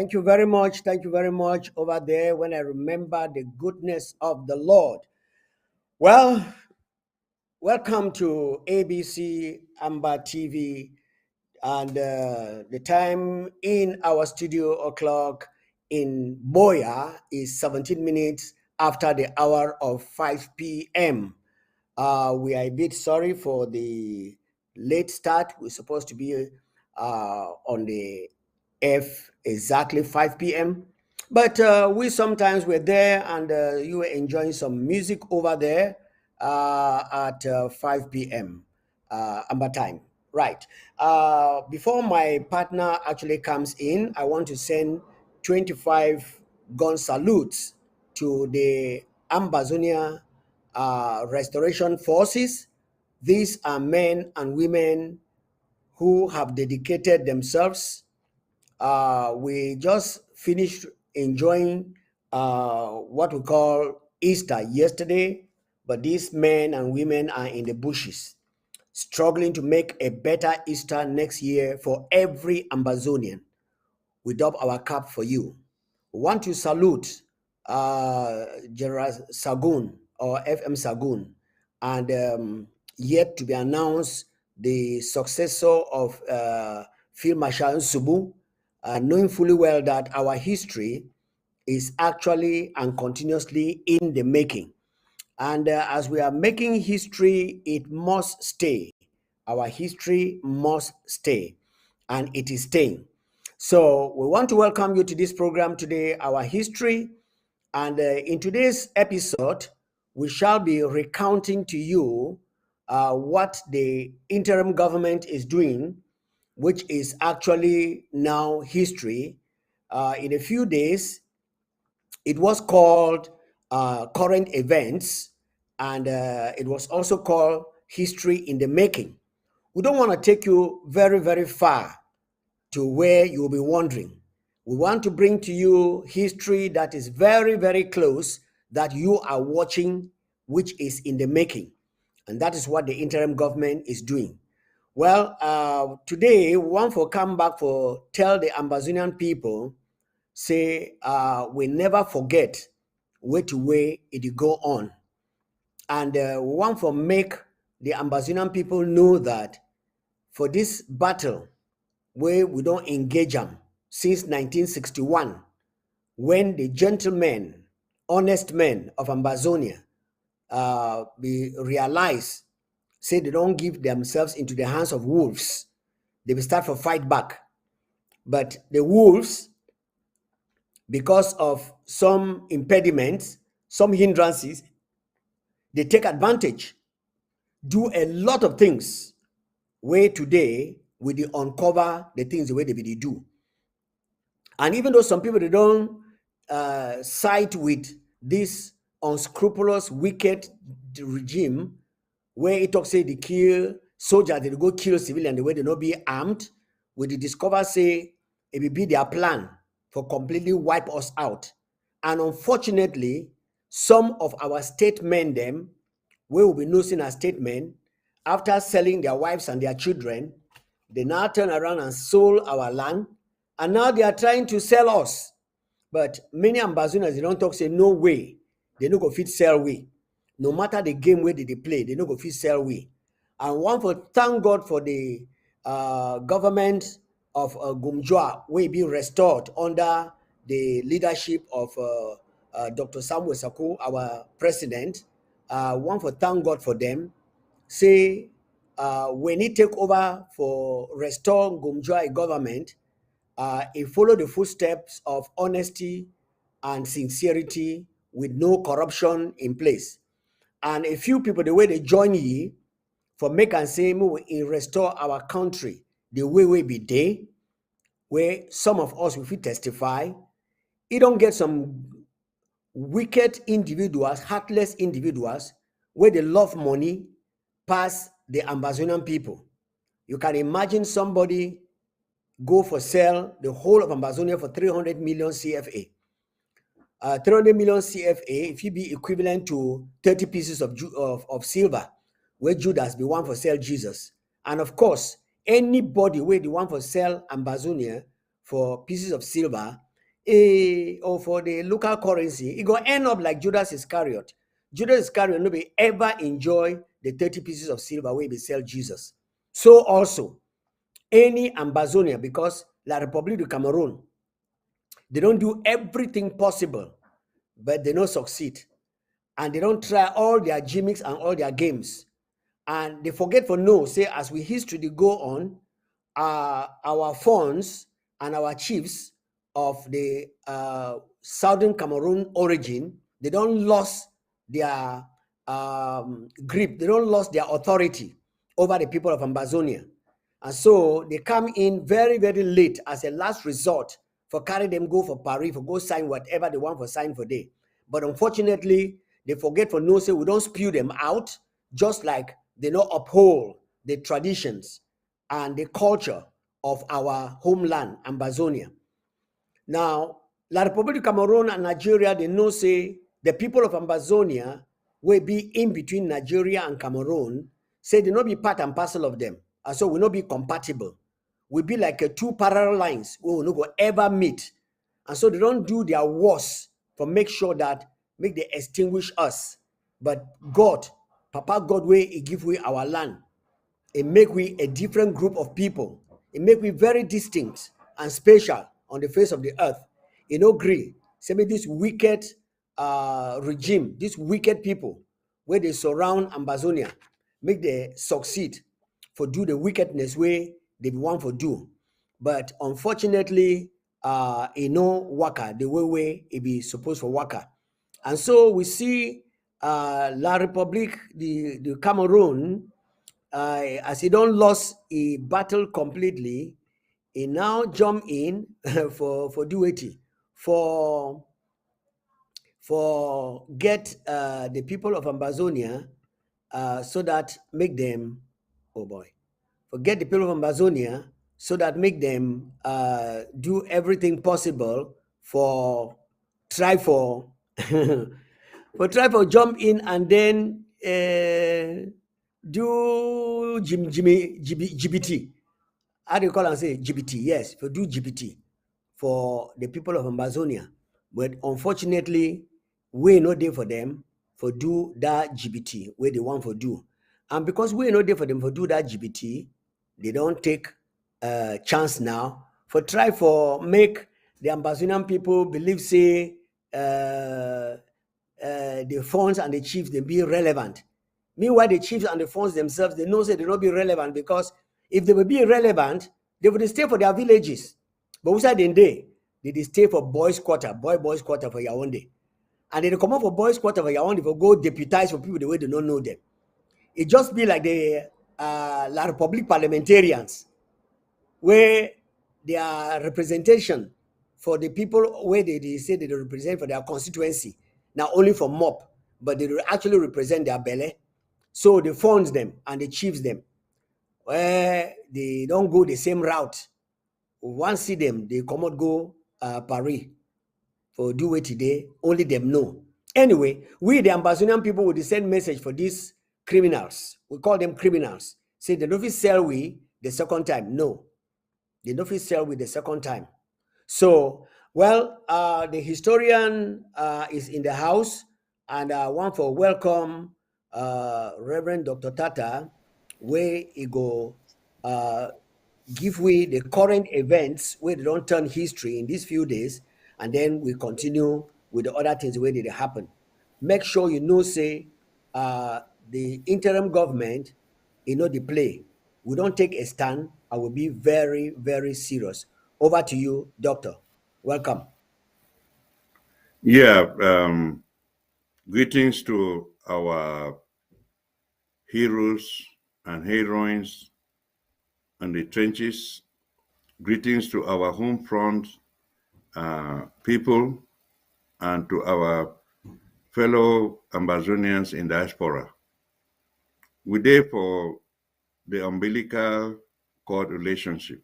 Thank you very much. Thank you very much over there when I remember the goodness of the Lord. Well, welcome to ABC Amber TV. And the time in our studio o'clock in Boya is 17 minutes after the hour of 5 p.m. We are a bit sorry for the late start. We're supposed to be on the F exactly 5 p.m. But we sometimes were there and you were enjoying some music over there at 5 p.m. Amber time. Right. Before my partner actually comes in, I want to send 25 gun salutes to the Ambazonia Restoration Forces. These are men and women who have dedicated themselves. We just finished enjoying what we call Easter yesterday, but these men and women are in the bushes, struggling to make a better Easter next year for every Ambazonian. We dub our cap for you. We want to salute General Sagun or FM Sagun and yet to be announced the successor of Field Marshal Subu, knowing fully well that our history is actually and continuously in the making. And as we are making history, it must stay. Our history must stay, and it is staying. So we want to welcome you to this program today, Our History. And in today's episode, we shall be recounting to you what the interim government is doing, which is actually now history. In a few days, it was called current events, and it was also called history in the making. We don't want to take you very, very far to where you'll be wondering. We want to bring to you history that is very, very close, that you are watching, which is in the making. And that is what the interim government is doing. Well, today, we want to come back for tell the Ambazonian people, say, we never forget way to way it go on. And we want to make the Ambazonian people know that for this battle, where we don't engage them since 1961, when the gentlemen, honest men of Ambazonia be realize, say they don't give themselves into the hands of wolves, they will start to fight back. But the wolves, because of some impediments, some hindrances, they take advantage, do a lot of things, where today we dey uncover the things the way they be do. And even though some people they don't side with this unscrupulous, wicked regime, where it talks say they kill soldiers, they go kill civilians the way they not be armed, we dey discover say it will be their plan for completely wipe us out. And unfortunately, some of our statemen them, we will be noticing as statemen, after selling their wives and their children, they now turn around and sold our land, and now they are trying to sell us. But many Ambazonians, they don't talk, say, no way, they no go fit sell we. No matter the game where they play, they no go fit sell we. And one for thank God for the government of Gumjua, will be restored under the leadership of Dr. Samuel Sako, our president. One for thank God for them. Say, when he take over for restore Gumjua government, he followed the footsteps of honesty and sincerity with no corruption in place. And a few people, the way they join ye for make and say, we restore our country the way we be day, where some of us will testify. He don't get some wicked individuals, heartless individuals, where they love money past the Ambazonian people. You can imagine somebody go for sell the whole of Ambazonia for 300 million CFA. 300 million CFA, if you be equivalent to 30 pieces of silver, where Judas be one for sell Jesus. And of course, anybody where the one for sell Ambazonia for pieces of silver, or for the local currency, it go end up like Judas Iscariot. Judas Iscariot no be ever enjoy the 30 pieces of silver where they sell Jesus. So also, any Ambazonia, because La République du Cameroon, they don't do everything possible, but they don't succeed. And they don't try all their gimmicks and all their games. And they forget for no, say, as we history they go on, our funds and our chiefs of the Southern Cameroon origin, they don't lose their grip, they don't lose their authority over the people of Ambazonia. And so they come in very, very late as a last resort for carry them go for Paris, for go sign whatever they want for sign for day. But unfortunately, they forget for no say we don't spew them out, just like they don't uphold the traditions and the culture of our homeland, Ambazonia. Now, La République du Cameroon and Nigeria, they know say the people of Ambazonia will be in between Nigeria and Cameroon, say they not be part and parcel of them. And so we not be compatible. We be like a two parallel lines. We will not go ever meet. And so they don't do their worst for make sure that make they extinguish us. But God, Papa God, way He give we our land. It make we a different group of people. It make we very distinct and special on the face of the earth. You know, agree. Say me this wicked regime, these wicked people, where they surround Ambazonia, make they succeed for do the wickedness way they want for do. But unfortunately, waka the way it be supposed for waka. And so we see La République, the Cameroon, as he don't lost a battle completely, he now jump in for duty for get the people of Ambazonia so that make them, oh boy, forget the people of Ambazonia so that make them do everything possible for try for for try for jump in and then do GBT. How do you call and say GBT? Yes, for do GBT for the people of Amazonia. But unfortunately, we no there for them for do that GBT where they want for do. And because we no there for them for do that GBT, they don't take a chance now for try for make the Ambazonian people believe say the funds and the chiefs they be relevant. Meanwhile, the chiefs and the funds themselves, they know say they don't be relevant because if they would be irrelevant, they would stay for their villages. But we said in day, they stay for boys' quarter, boys' quarter for Yaoundé. And they come up for boys' quarter for Yaoundé for go deputize for people the way they don't know them. It just be like the La République parliamentarians, where their representation for the people where they say they represent for their constituency, not only for MOP, but they actually represent their belly. So they funds them and they chiefs them. Where they don't go the same route. Once see them, they come out go Paris for do it today. Only them know. Anyway, we the Ambazonian people will send message for these criminals. We call them criminals. Say they don't sell we the second time. No, they don't sell we the second time. So, well, the historian is in the house, and I want for welcome Reverend Dr. Tata, where he go give we the current events where they don't turn history in these few days, and then we continue with the other things where they happen. Make sure you know, say, the interim government, the play. We don't take a stand. I will be very, very serious. Over to you, Doctor. Welcome. Yeah, greetings to our heroes and heroines in the trenches. Greetings to our home front people and to our fellow Ambazonians in diaspora. We're there for the umbilical cord relationship.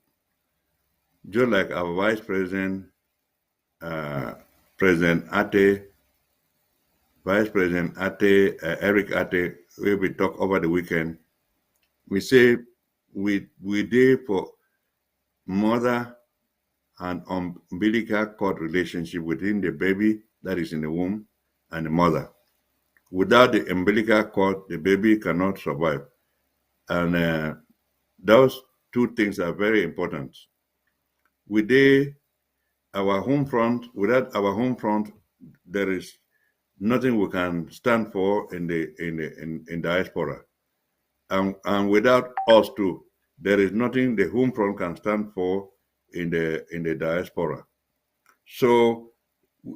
Just like our Vice President, President Ate, Vice President Ate, Eric Ate, where we talk over the weekend, we say we there for mother an umbilical cord relationship within the baby that is in the womb and the mother. Without the umbilical cord, the baby cannot survive. And those two things are very important. Without our home front, there is nothing we can stand for in diaspora. And without us too, there is nothing the home front can stand for in the diaspora. So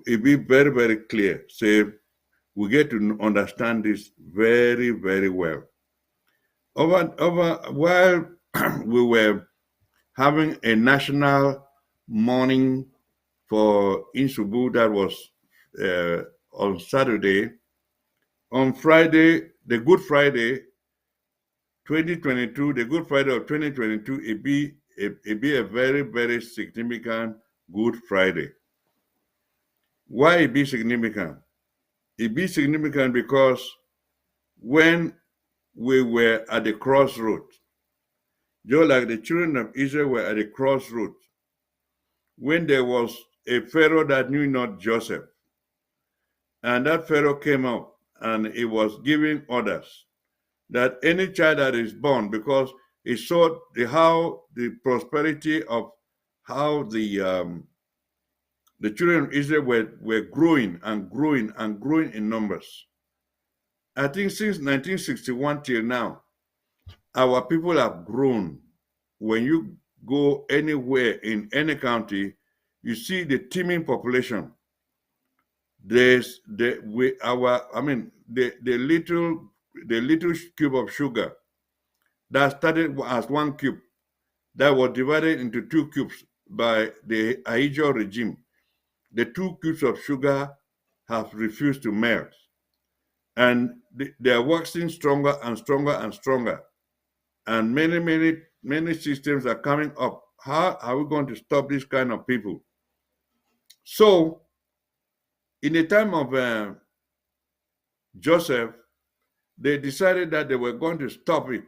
it be very, very clear. Say we get to understand this very, very well. Over while we were having a national mourning for Insubu that was on Saturday, on Friday, the Good Friday 2022, the Good Friday of 2022, it be a very, very significant Good Friday. Why it be significant? It be significant because when we were at the crossroads, just like the children of Israel were at the crossroads, when there was a Pharaoh that knew not Joseph, and that Pharaoh came up and he was giving orders that any child that is born, because he saw how the prosperity of how the children of Israel were growing and growing and growing in numbers. I think since 1961 till now, our people have grown. When you go anywhere in any county, you see the teeming population. There's the little cube of sugar that started as one cube that was divided into two cubes by the Ahijo regime. The two cubes of sugar have refused to melt. And they are waxing stronger and stronger and stronger. And many, many, many systems are coming up. How are we going to stop this kind of people? So, in the time of Joseph, they decided that they were going to stop it.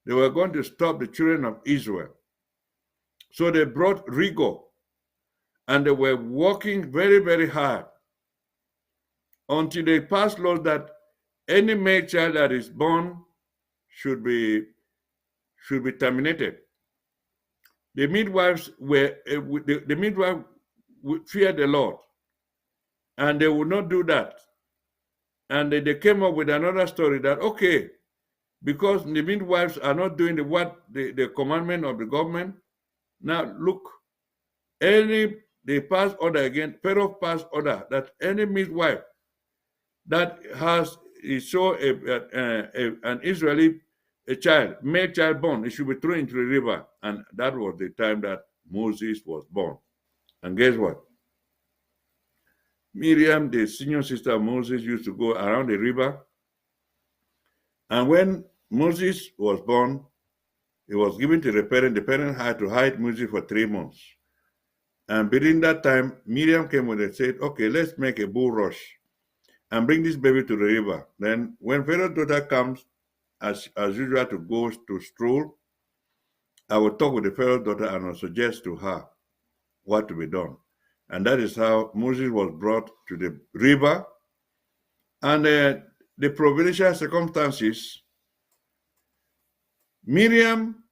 They were going to stop the children of Israel. So they brought rigor, and they were working very, very hard until they passed laws that any male child that is born should be terminated. The midwives feared the Lord, and they would not do that. And they came up with another story that, okay, because the midwives are not doing the commandment of the government. Now look, they pass order again. Pharaoh passed order that any midwife that has an Israeli male child born, it should be thrown into the river. And that was the time that Moses was born. And guess what? Miriam, the senior sister of Moses, used to go around the river. And when Moses was born, he was given to the parent. The parent had to hide Moses for 3 months. And within that time, Miriam came and said, okay, let's make a bull rush and bring this baby to the river. Then when Pharaoh's daughter comes, as usual, to go to stroll, I will talk with the Pharaoh's daughter and will suggest to her what to be done. And that is how Moses was brought to the river. And the providential circumstances, Miriam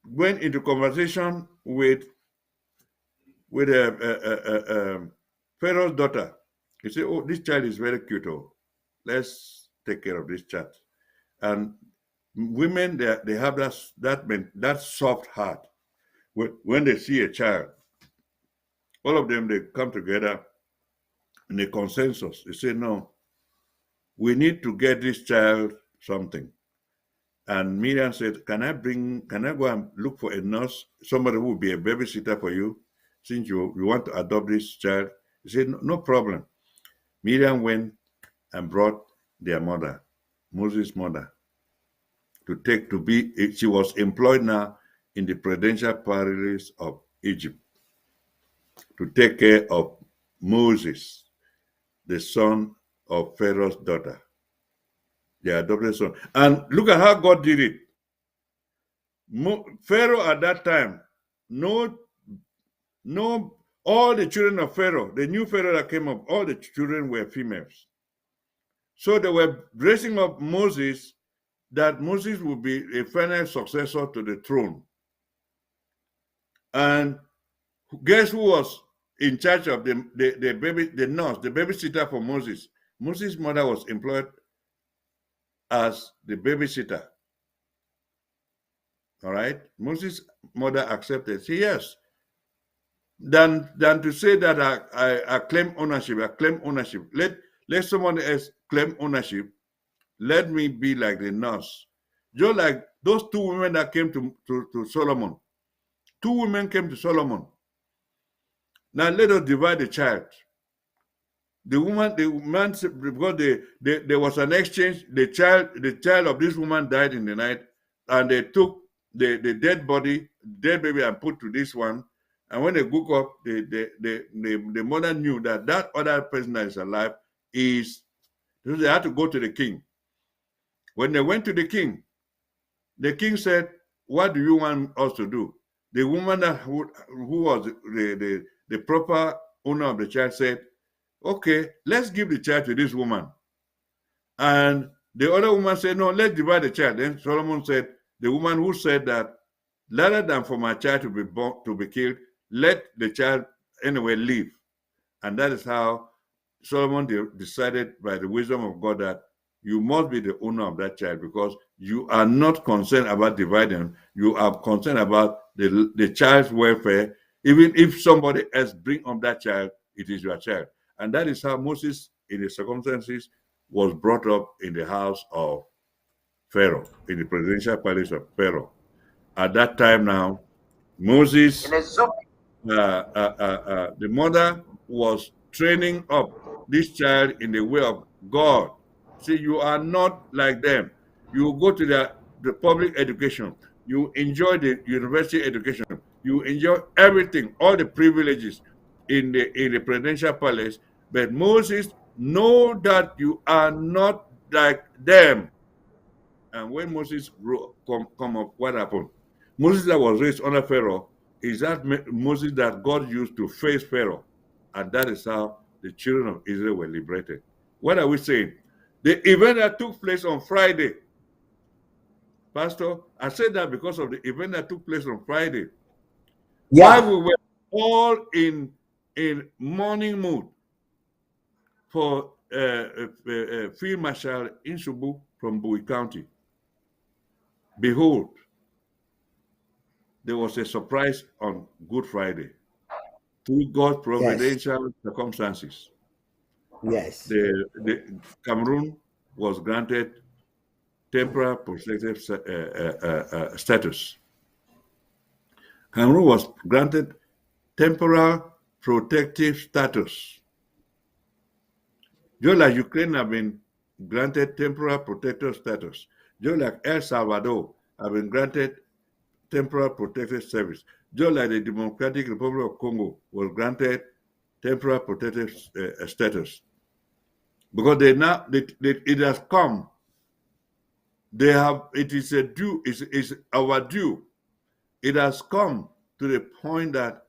went into conversation with Pharaoh's daughter. He said, oh, this child is very cute. Oh, let's take care of this child. And women, they have that soft heart. When they see a child, all of them, they come together in a consensus. They say, no, we need to get this child something. And Miriam said, can I go and look for a nurse, somebody who will be a babysitter for you, since you want to adopt this child? He said, no problem. Miriam went and brought their mother, Moses' mother, she was employed now in the Prudential Palace of Egypt to take care of Moses, the son of Pharaoh's daughter, the adopted son. And look at how God did it. Pharaoh at that time, no No, all the children of Pharaoh, the new Pharaoh that came up, all the children were females. So they were raising up Moses, that Moses would be a final successor to the throne. And guess who was in charge of the baby, the nurse, the babysitter for Moses? Moses' mother was employed as the babysitter. All right. Moses' mother accepted. Say yes. Than to say that I claim ownership. I claim ownership. Let someone else claim ownership. Let me be like the nurse. Just like those two women that came to Solomon. Two women came to Solomon. Now let us divide the child. The man, because there was an exchange. The child of this woman died in the night, and they took the dead baby, and put to this one. And when they woke up, the mother knew that other person that is alive is. So they had to go to the king. When they went to the king said, "What do you want us to do?" The woman who was the proper owner of the child said, "Okay, let's give the child to this woman." And the other woman said, "No, let's divide the child." Then Solomon said, the woman who said that, rather than for my child to be born, to be killed, let the child anyway live. And that is how Solomon decided, by the wisdom of God, that you must be the owner of that child, because you are not concerned about dividing. You are concerned about the child's welfare. Even if somebody else bring up that child, it is your child. And that is how Moses, in the circumstances, was brought up in the house of Pharaoh, in the presidential palace of Pharaoh. At that time now, Moses, the mother was training up this child in the way of God. See, you are not like them. You go to the public education. You enjoy the university education. You enjoy everything, all the privileges in the presidential palace. But Moses, know that you are not like them. And when Moses come up, what happened? Moses that was raised under Pharaoh is that Moses that God used to face Pharaoh. And that is how the children of Israel were liberated. What are we saying? The event that took place on Friday, Pastor, I said that because of the event that took place on Friday. While Yeah. we were all in mourning mood for Field Marshal Inshubu from Bowie County, behold, there was a surprise on Good Friday. Through God's Yes. providential circumstances, Yes. the Cameroon was granted temporary protective status. Cameroon was granted temporary protective status. Just like Ukraine have been granted temporary protective status. Just like El Salvador have been granted temporary protective service. Just like the Democratic Republic of Congo was granted temporary protective status. Because it has come. It is a due, is our due. It has come to the point that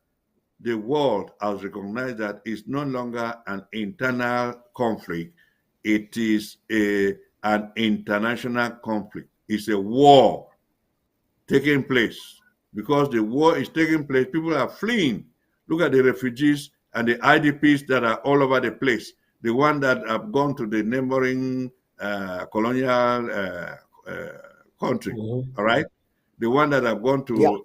the world has recognized that it's no longer an internal conflict. It is an international conflict. It's a war taking place. Because the war is taking place, people are fleeing. Look at the refugees and the IDPs that are all over the place. The one that have gone to the neighboring colonial country, Mhm. all right? The one that have gone Yeah.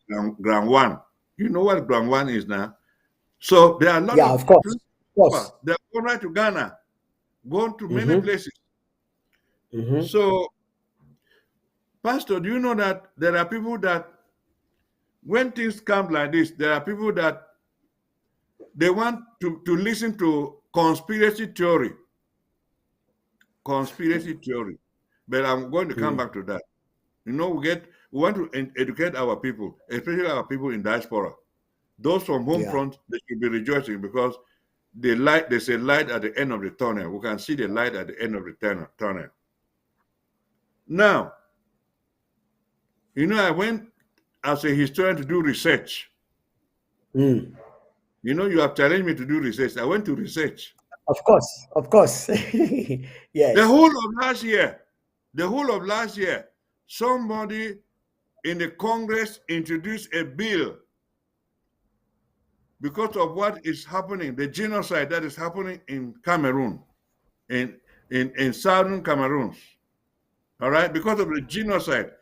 to Ground One. You know what Ground One is now? So there are a lot Yeah, of of course. Of course. people. They're going right to Ghana, going to many Mm-hmm. places. Mm-hmm. So, Pastor, do you know that there are people that, when things come like this, there are people that they want to listen to conspiracy theory. Conspiracy theory. But I'm going to come Mm. back to that. We want to educate our people, especially our people in diaspora. Those from home Yeah. front, they should be rejoicing because there's a light at the end of the tunnel. We can see the light at the end of the tunnel. Now, I went as a historian to do research. Mm. You know, you have challenged me to do research. I went to research. Of course, of course. The Yes. whole of last year, the whole of last year, somebody in the Congress introduced a bill because of what is happening, the genocide that is happening in Cameroon, in in southern Cameroon. All right, because of the genocide.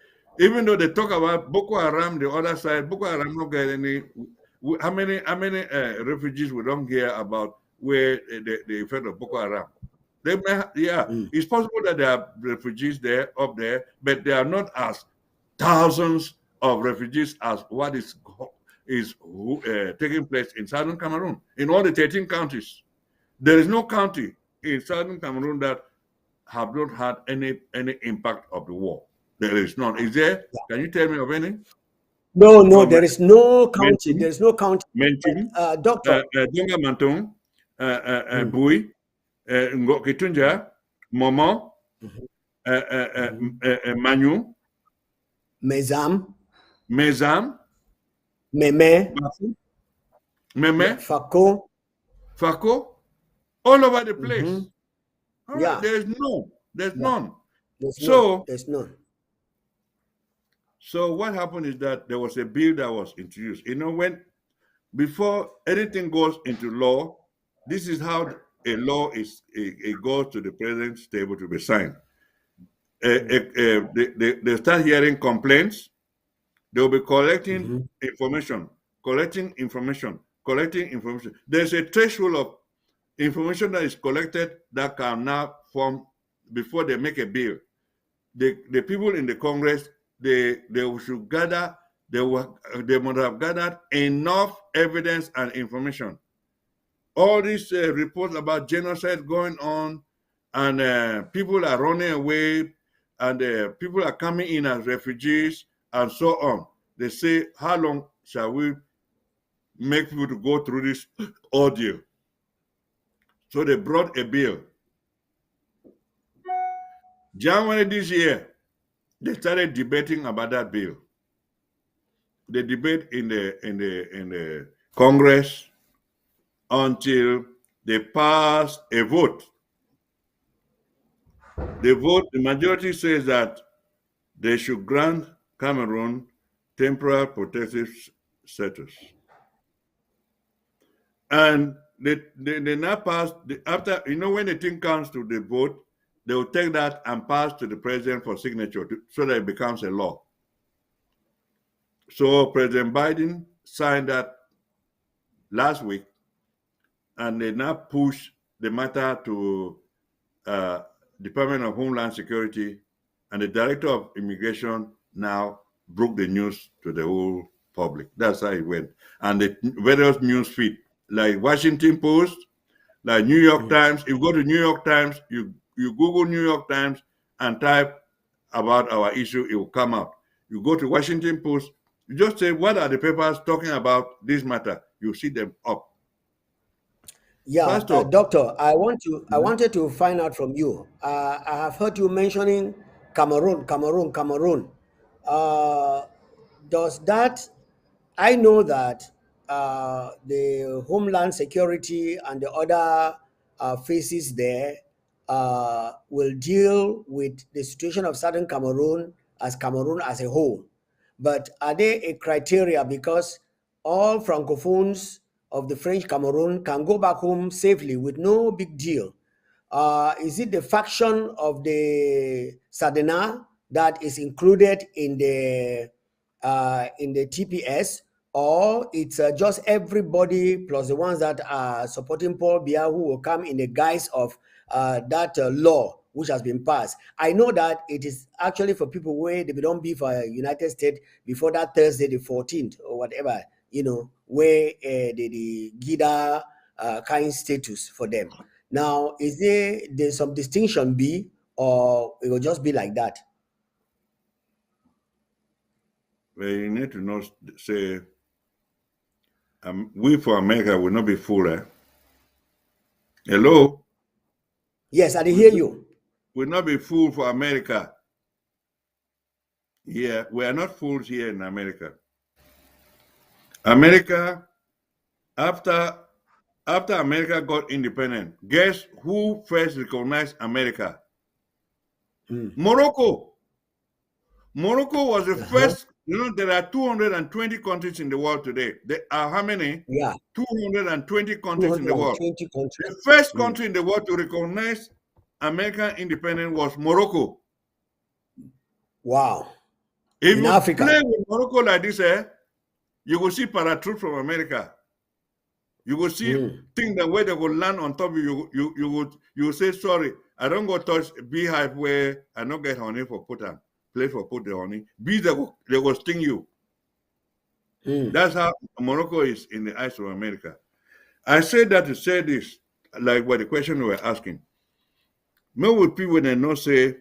Even though they talk about Boko Haram, the other side, Boko Haram not get any. How many refugees we don't hear about where the effect of Boko Haram? Yeah, Mm. it's possible that there are refugees there up there, but they are not as thousands of refugees as what is taking place in southern Cameroon. In all the 13 counties, there is no county in southern Cameroon that have not had any impact of the war. There is none. Is there? Can you tell me of any? No, no, From there is no county. Mentum, There is no county. Mentum, Doctor. Dunga Mantung, Mm, Bui, Ngokitunja, Momo, mhm, mhm. Manu, Mezam, Mezam, Meme, Bafu, yeah, Meme, Fako. Fako, all over the Hmm. place. All right, Yeah, there's yeah. none. There's none. So, There's none. so what happened is that there was a bill that was introduced. You know, when before anything goes into law, this is how a law it goes to the president's table to be signed. They start hearing complaints. They'll be collecting Mm-hmm. information, collecting information, collecting information. There's a threshold of information that is collected that can now form before they make a bill. The people in the Congress, they should gather, they must have gathered enough evidence and information. All these reports about genocide going on, and people are running away, and people are coming in as refugees, and so on. They say, how long shall we make people to go through this ordeal? So they brought a bill. January this year, they started debating about that bill. They debate in the Congress until they pass a vote. The majority says that they should grant Cameroon temporary protective status. And they now pass, after, when the thing comes to the vote, they will take that and pass to the president for signature so that it becomes a law. So President Biden signed that last week, and they now push the matter to uh, Department of Homeland Security, and the Director of Immigration now broke the news to the whole public. That's how it went. And the various news feed, like Washington Post, like New York Mm. Times. If you go to New York Times, you Google New York Times and type about our issue, it will come out. You go to Washington Post, you just say, what are the papers talking about this matter? You see them up. Yeah, Pastor, doctor, I wanted to find out from you. I have heard you mentioning Cameroon. Uh, does that? I know that the Homeland Security and the other phases there will deal with the situation of Southern Cameroon as a whole. But are they a criteria? Because all francophones of the French Cameroon can go back home safely with no big deal. Is it the faction of the Sadena that is included in the TPS, or it's just everybody plus the ones that are supporting Paul Biya who will come in the guise of that law which has been passed? I know that it is actually for people where they don't be for United States before that Thursday, the 14th, or whatever, where the GIDA kind status for them. Now, is there's some distinction be, or it will just be like that? you need to know, say, we for America will not be fooled. Hello? Yes, I did We hear you. will not be fooled for America. Yeah, we are not fools here in America. America After America got independent, guess who first recognized America? Morocco. Morocco was the Uh-huh. first. You know, there are 220 countries in the world today. There are how many? Yeah. 220 countries in the world. 220 The countries. first country in the world to recognize American independence was Morocco. Wow. If In you Africa. play with Morocco like this, you will see paratroops from America. You will see things that where they will land on top of you. You will say, sorry, I don't go touch beehive where I don't get honey for put on. Place for put the honey. Bees they will sting you. That's how Morocco is in the eyes of America. I say that to say this, like what the question we were asking. Many people they not say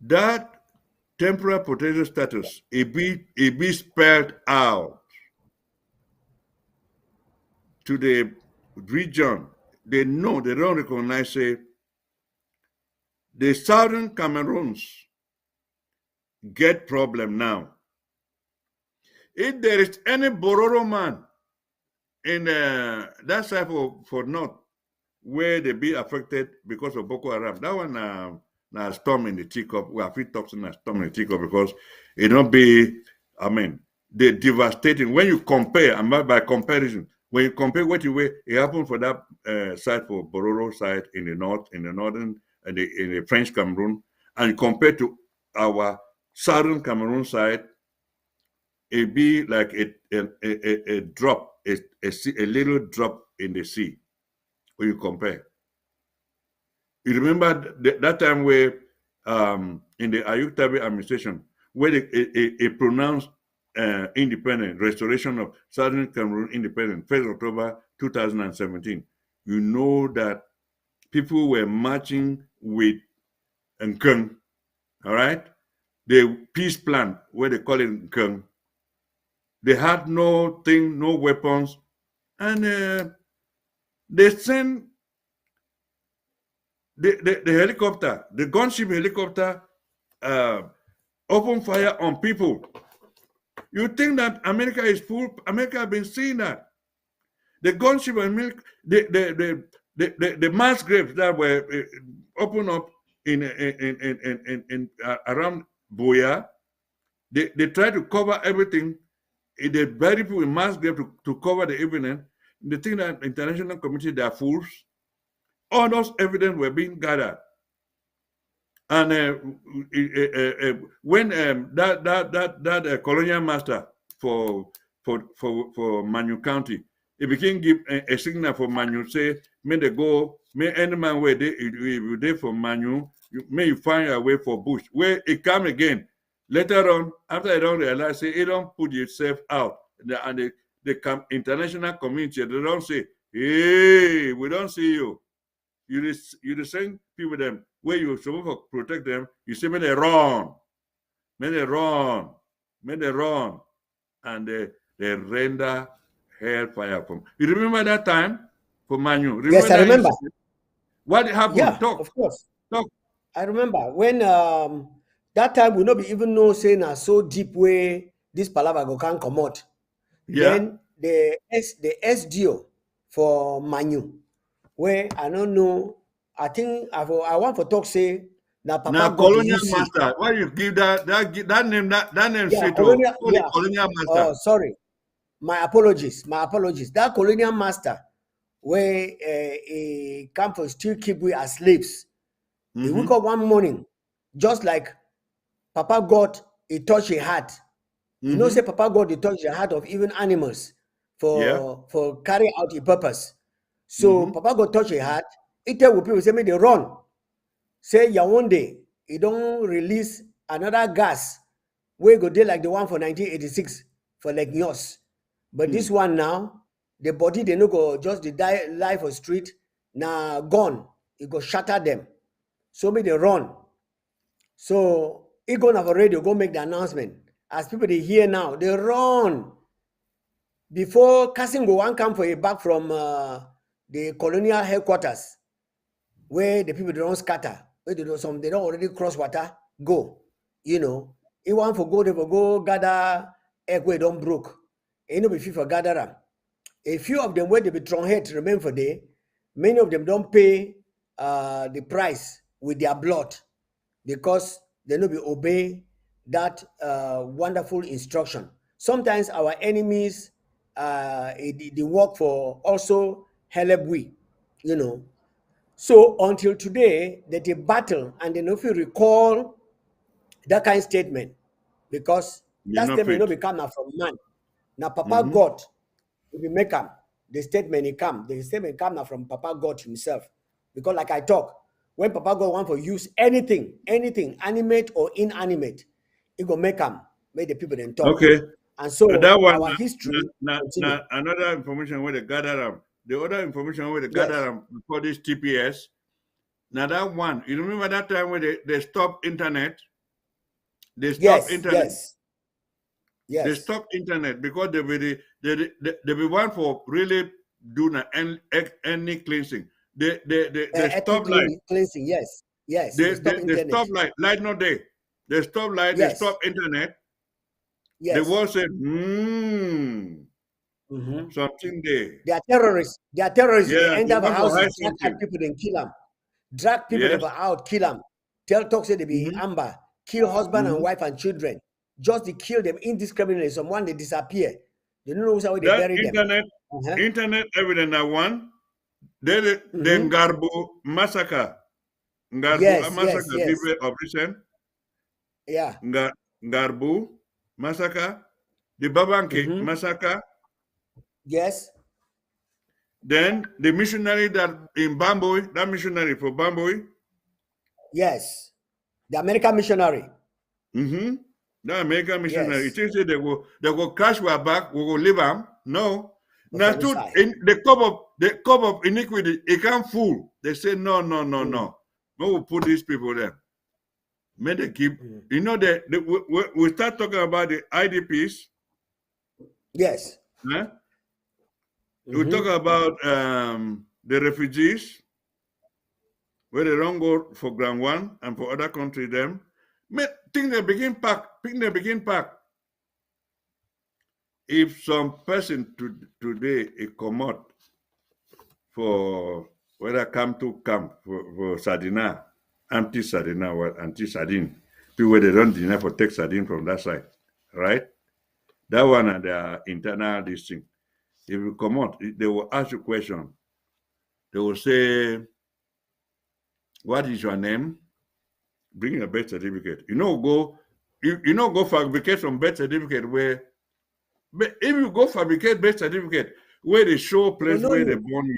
that temporary protection status it be spelled out to the region. They know they don't recognize it. The southern Cameroons get problem now. If there is any Bororo man in that side for north where they be affected because of Boko Haram, that one now storm in the teacup. We have to talk to storm in the teacup because it don't be. I mean, they devastating when you compare. And by comparison, when you compare what you way it happened for that side for Bororo side in the north, in the northern, and in the French Cameroon, and compared to our southern Cameroon side, it be like a drop, a little drop in the sea when you compare. You remember that time where in the Ayuk Tabi administration, where it pronounced independent, restoration of Southern Cameroon independence, 1st October 2017. You know that people were marching with Nkeng, all right? The peace plan, where they call it Nkeng. They had no thing, no weapons, and they sent the helicopter, the gunship helicopter, open fire on people. You think that America is full? America has been seeing that. The gunship and milk, the mass graves that were opened up in around Boya, they try to cover everything. They bury people in mass graves to cover the evidence. They think that international community they are fools. All those evidence were being gathered. And when that colonial master for Manu County, he became give a signal for Manu say, may they go, may any man where they for Manu, may you find a way for Bush. Where it come again later on after I don't realize, say, he don't put yourself out, and the international community they don't say, hey, we don't see you. You the same people them where you supposed to protect them, you say may they run, may they run, may they run, and they render hellfire from. You remember that time for Manu? Remember Yes, I that remember. incident? What happened? Yeah, Talk, of course. talk. I remember when that time we not be even know saying so deep way this palaver go can come out. Yeah. Then the SDO for Manu, where I don't know, I think I want for talk say that Now Papa God the colonial UC. master. Why you give that name that name Yeah, straight to colonial, the yeah. colonial master? Oh, sorry. My apologies. My apologies. That colonial master where a campus still keep we as slaves. He woke Mm-hmm. up one morning, just like Papa God, he touched a heart. You know, say Mm-hmm. Papa God, he touched the heart of even animals Yeah. for carry out a purpose. So Mm-hmm. Papa God touch a heart. It tell people say me they run. Say yeah one day he don't release another gas where go there like the one for 1986 for like yours. But Hmm. this one now, the body they no go just the die life for street now gone. It go shatter them. So me they run. So he gonna have a radio, go make the announcement. As people they hear now, they run. Before Cassim go one come for a back from the colonial headquarters, where the people they don't scatter, where they don't already cross water, go. You know, he want for go, they for go gather egg where don't broke. Ain't no be fit for gather them. A few of them where they be thrown head remain for day. Many of them don't pay the price with their blood because they no be obey that wonderful instruction. Sometimes our enemies they work for also help we, you know. So until today, that they battle and then if you recall that kind of statement, because You that know statement no faith. become now from man. Now Papa Mm-hmm. God will be make am. The statement come now from Papa God himself. Because like I talk, when Papa God want to use anything, animate or inanimate, it go make am, make the people then talk. Okay. And so That one, our history continue. another information where they gather them. The other information where they gather Yes, them before this TPS. Now that one, you remember that time when they stopped internet? They stopped yes, internet. yes, They yes. stopped internet because they be one for really doing any cleansing. They Ethnic stop light. cleansing, yes, yes. They stop They internet. stop light. Light not there. They stop light. They Yes, stop internet. The yes. world said, Mhm. something there. They are terrorists. They are terrorists. They Yeah, they enter our want to houses, hide drag out something. people, then kill them. Drag people Yes. them out, kill them. Tell talk say they be Mm-hmm. amber, kill husband and Mm-hmm. wife and children. Just to kill them indiscriminately. Someone they disappear. They don't know where they That bury them. Uh-huh. internet evidence that one. Then Mm-hmm. Garbu massacre. Garbu Yes, yes, massacre yes. people of recent. Yeah. Garbu massacre. The Babanke Mm-hmm. massacre. Yes. Then the missionary that in Bamboy, that missionary for Bamboy. Yes. The American missionary. Mm-hmm. That American missionary. It Yes. is say they go crash our back, we go leave them. No. But for Now which to side? in the cup of iniquity, it can't fool. They say no, no, no, Mm, no. We will put these people there. May they keep, mm. you know, we start talking about the IDPs. Yes. Huh? We talk Mm-hmm. about the refugees, where they don't go for ground one and for other country them. May think they begin pack, think they begin pack. If some person today it come out for whether come to camp for Sardina, empty Sardina or anti sardine, people where they don't deny for take sardine from that side, right? That one and their internal this thing. If you come out, they will ask you question. They will say, "What is your name? Bring your birth certificate." You know go fabricate some birth certificate where, but if you go fabricate birth certificate where they show They will place know where they you. born you,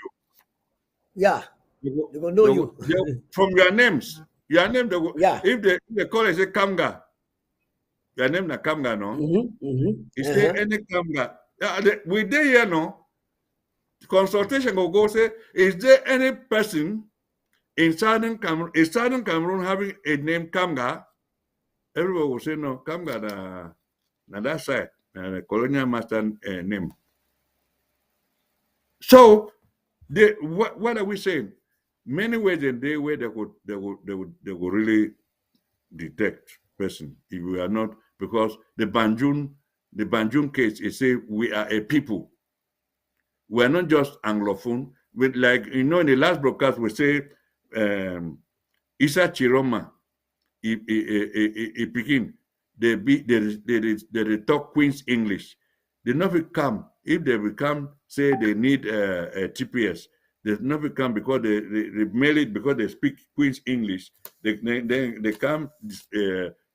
Yeah. they go, They will know you. from your name they go, Yeah. if they call it say Kamga, your name na Kamga no, Mm-hmm. Mm-hmm. it say Uh-huh. any Kamga. We there here no consultation go say, is there any person in southern Cameroon having a name Kamga? Everybody will say no, Kamga na that side, the colonial master name. So what are we saying? Many ways in day where they could really detect person if we are not, because the Banjun case is say we are a people. We are not just Anglophone. With like in the last broadcast we say um, Isa Chiroma Pikin, they talk Queen's English. They never come. If they become, say they need a TPS, they never come because they mail it because they speak Queen's English. They come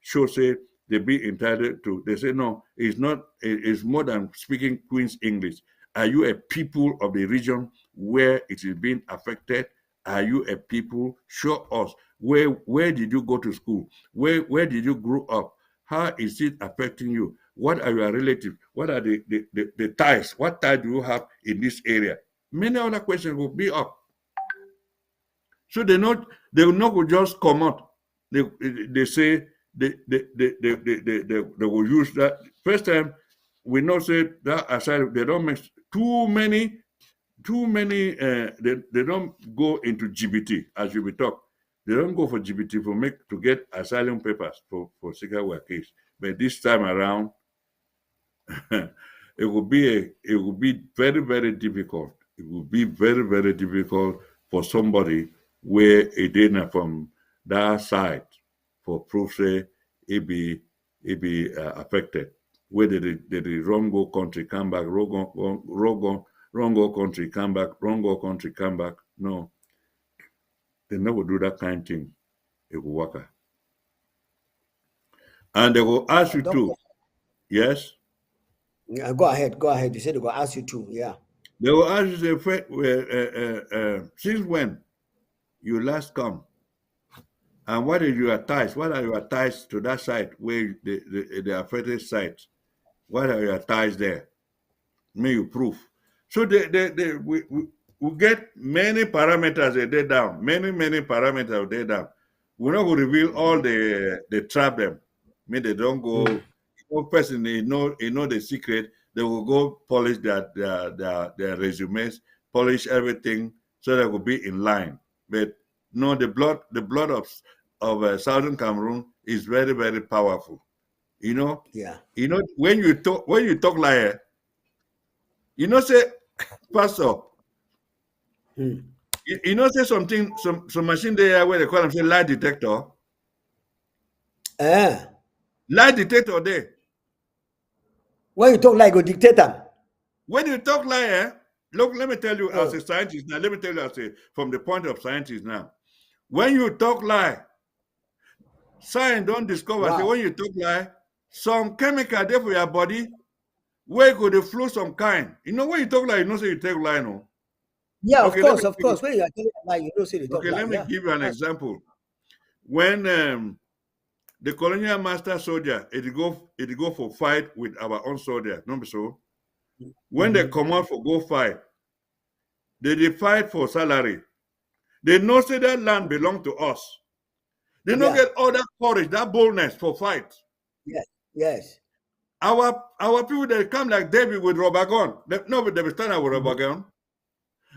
show say they be entitled to. They say no, it's not. It's more than speaking Queen's English. Are you a people of the region where it is being affected? Are you a people? Show us where did you go to school? Where did you grow up? How is it affecting you? What are your relatives? What are the ties? What ties do you have in this area? Many other questions will be up. So they will not just come out. They say they will use that. First time we know say that aside they don't make they don't go into GBT as you be talk. They don't go for GBT for make to get asylum papers for secret work case. But this time around, it would be very, very difficult. It would be very, very difficult for somebody where a data from that side for proof say it be affected. Where the wrong go country come back, wrong go country come back, wrong go country come back. No, they never do that kind of thing. It will work. And they will ask you Doctor, too. Yes? go ahead. Go ahead. You said they go ask you to. Yeah. They will ask you, say, since when you last come? And what is your ties? What are your ties to that site where the affected site? What are your ties there? May you prove. So we get many parameters they down. Many parameters they down. We're not going to reveal all the trap them. Mean they don't go. One person they know the secret. They will go polish their resumes, polish everything so they will be in line. But no, the blood of Southern Cameroon is very, very powerful. You know, Yeah. when you talk like say pastor, say something some machine there where they call them say lie detector. Eh. Lie detector there. When you talk like a dictator. When you talk lie, look, let me tell you as a scientist now, let me tell you from the point of scientist now. When you talk lie, science don't discover say Wow. when you talk lie, some chemical there for your body where could they flow some kind. When you talk lie, say you take lie, no. Yeah, Okay, let me of give you, course. When you are telling a lie, you don't say they talk okay, lie. let me Yeah. give you an example. When the colonial master soldier, it go for fight with our own soldier, no be so? When they come out for go fight, they fight for salary. They know say that land belong to us. They don't Yeah. get all that courage, that boldness for fight. Yes. Yes. Our people they come like David with rubber gun. They will stand out with rubber gun.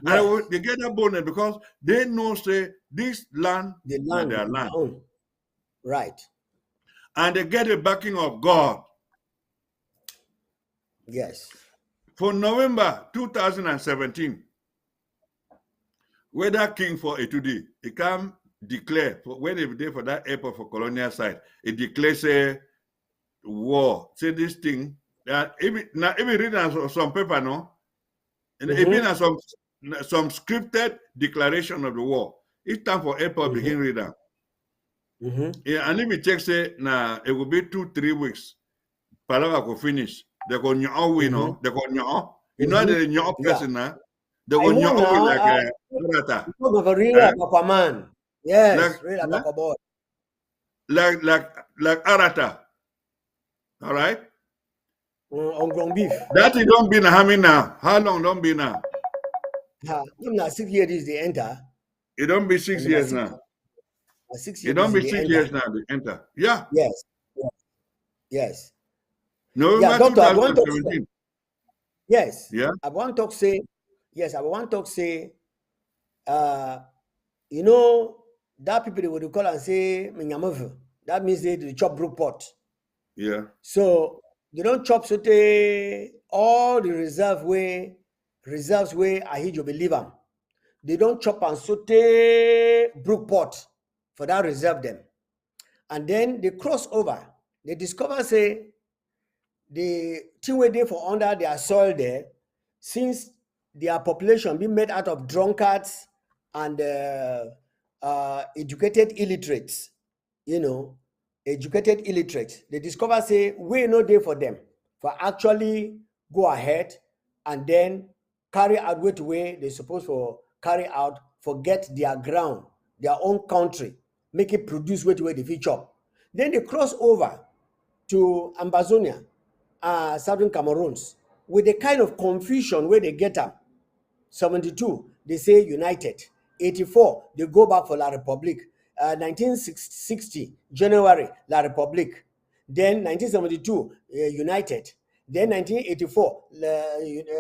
And Yes. they get that boldness because they know say this land The not land their is their land. own. Right. And they get the backing of God. Yes. For November 2017, whether king for Etudi, he come declare when they there for that airport for colonial site, he declares a war. Say this thing that even read some paper, no, and even as some scripted declaration of the war. It's time for airport begin reading. Yeah, and if you check say now it will be 2-3 weeks. Palava will finish. They go nyo we no. They go nyo. The nyo Yeah. person now. They I go know nyo we now. like a Talk of a real eh? Aquaman. Yes, Like real eh? Aquaboy. like Arata. All right. On ground beef. That it don't be na now. How long don't be now? Even na 6 years is the enter. It don't be And six number years six, now. six It years is don't be the six enter. years now. They enter. Yeah. Yes. Yes. Yes. Yeah, November doctor, I want to say, 2017. yes. Yeah. I want to say, yes, I want to say, uh, you know, that people they would call and say, "Minyamavu." That means they chop brook pot. Yeah. So they don't chop so they all the reserves where Ahijo believe them. They don't chop and saute brook pot for that reserve them. And then they cross over. They discover say the thing where they for under their soil there, since their population be made out of drunkards and educated illiterates, you know, educated illiterates, they discover say we no day for them for actually go ahead and then carry out what way they supposed for carry out, forget their ground, their own country, make it produce what way they fit chop. Then they cross over to Ambazonia, Southern Cameroons, with the kind of confusion where they get up. 72, they say united. 84, they go back for La Republique. 1960, January, La Republique. Then 1972, united. Then 1984,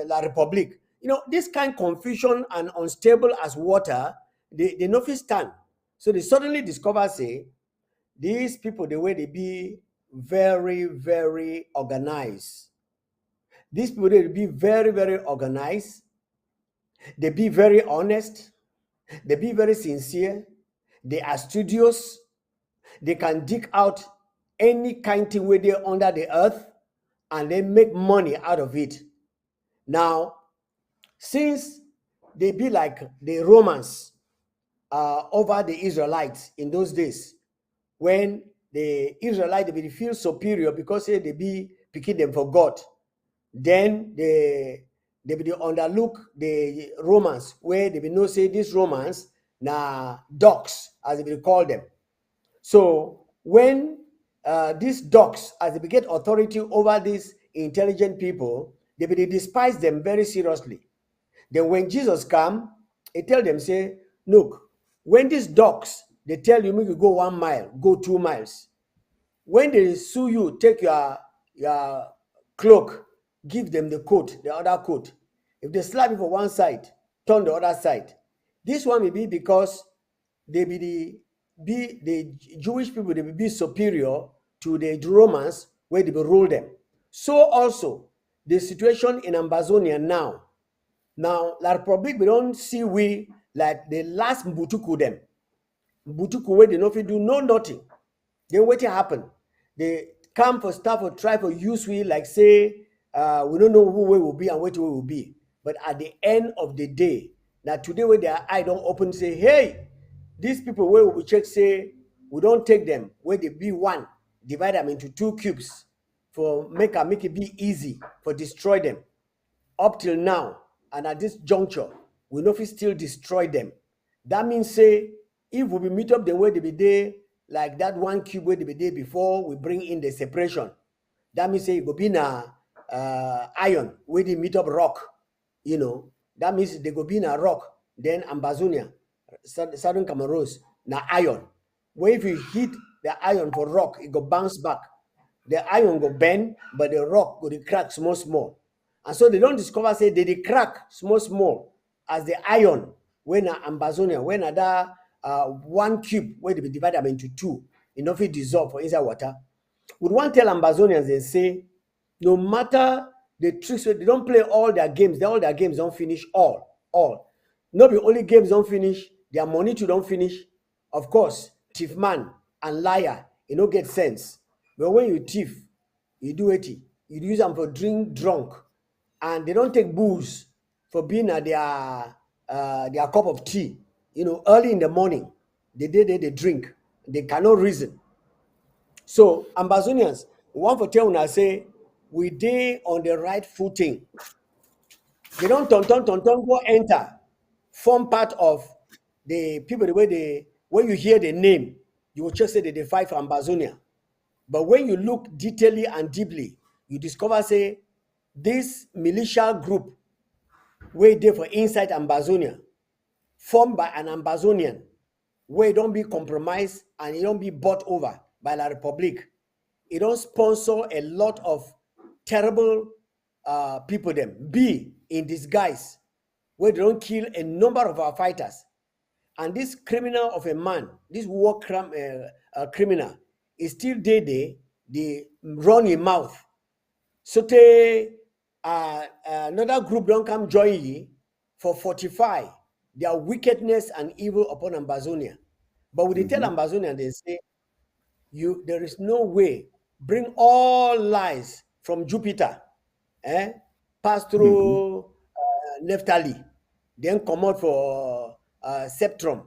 La Republique. You know, this kind of confusion and unstable as water, they no fit stand. So they suddenly discover, say, these people, the way they be very, very organized. These people, they be very, very organized. They be very honest. They be very sincere. They are studious. They can dig out any kind thing where they're under the earth and they make money out of it. Now, since they be like the Romans over the Israelites in those days, when the Israelites they feel superior because they be picking them for God, then they be underlook the Romans where they be no say these Romans na dogs as they call them. So when these dogs, as they get authority over these intelligent people, they despise them very seriously. Then when Jesus come, he tell them, say, look, when these dogs, they tell you, make you go 1 mile, go 2 miles. When they sue you, take your cloak, give them the coat, the other coat. If they slap you for one side, turn the other side. This one may be because they be the Jewish people, they will be superior to the Romans where they will rule them. So also the situation in Amazonia now. Now, La Republic, we don't see we like the last Mbutuku them. Mbutuku where they no fit do no nothing. Then what happen? They come for stuff or try for use we like say we don't know who we will be and what we will be. But at the end of the day, now today when their eye don't open, say, hey, these people where we check say we don't take them where they be one, divide them into 2 cubes for make it be easy for destroy them. Up till now, and at this juncture, we know if we still destroy them. That means say if we meet up the way they be there, like that 1 cube where they be there before we bring in the separation. That means say it go be na iron where they meet up rock. You know, that means they go be na rock. Then Amazonia, Southern Cameroons, na iron. Where if you hit the iron for rock, it go bounce back. The iron go bend, but the rock go the crack small small. And so they don't discover say they crack small small as the iron when Amazonia, when that 1 cube where they be divided into 2, enough it dissolve for inside water. Would one tell Ambazonians and say, no matter the tricks, they don't play all their games, all their games don't finish all. Not the only games don't finish, their money too don't finish. Of course, thief man and liar, you don't get sense. But when you thief, you do it, you use them for drink drunk, and they don't take booze for being at their cup of tea. You know, early in the morning, they drink, they cannot reason. So Ambazonians, one for tell una say we dey on the right footing. They don't turn go enter, form part of the people the way they when you hear the name, you will just say that they fight for Ambazonia. But when you look detailedly and deeply, you discover say this militia group where they for inside Ambazonia, formed by an Ambazonian, where it don't be compromised and it don't be bought over by La Republic. It don't sponsor a lot of terrible people them be in disguise where they don't kill a number of our fighters. And this criminal of a man, this war criminal, is still there, they run his mouth. So another group don't come join ye for fortify their wickedness and evil upon Ambazonia. But when they tell Ambazonia, they say, there is no way. Bring all lies from Jupiter, pass through Naphtali, then come out for Septrum,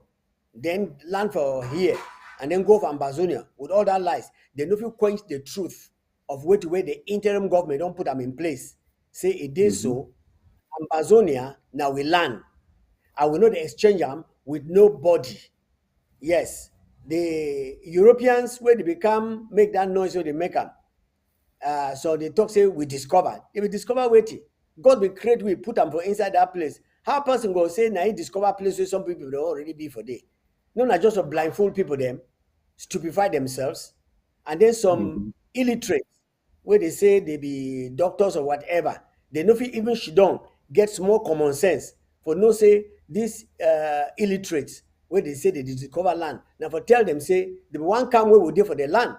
then land for here, and then go for Ambazonia with all that lies. They know if you quench the truth of where the interim government don't put them in place. Say it is so, Ambazonia now we land. I will not exchange them with nobody. Yes, the Europeans where they make that noise where they make them. So they talk say we discovered. If we discover waiting, God will create we put them for inside that place. How a person go say now he discover place where some people will already be for day. No, not just to blindfold people them, stupefy themselves, and then some illiterates where they say they be doctors or whatever. They know if even she don't get small common sense for no say these illiterates where they say they discover land. Now for tell them say the one come where we do for the land.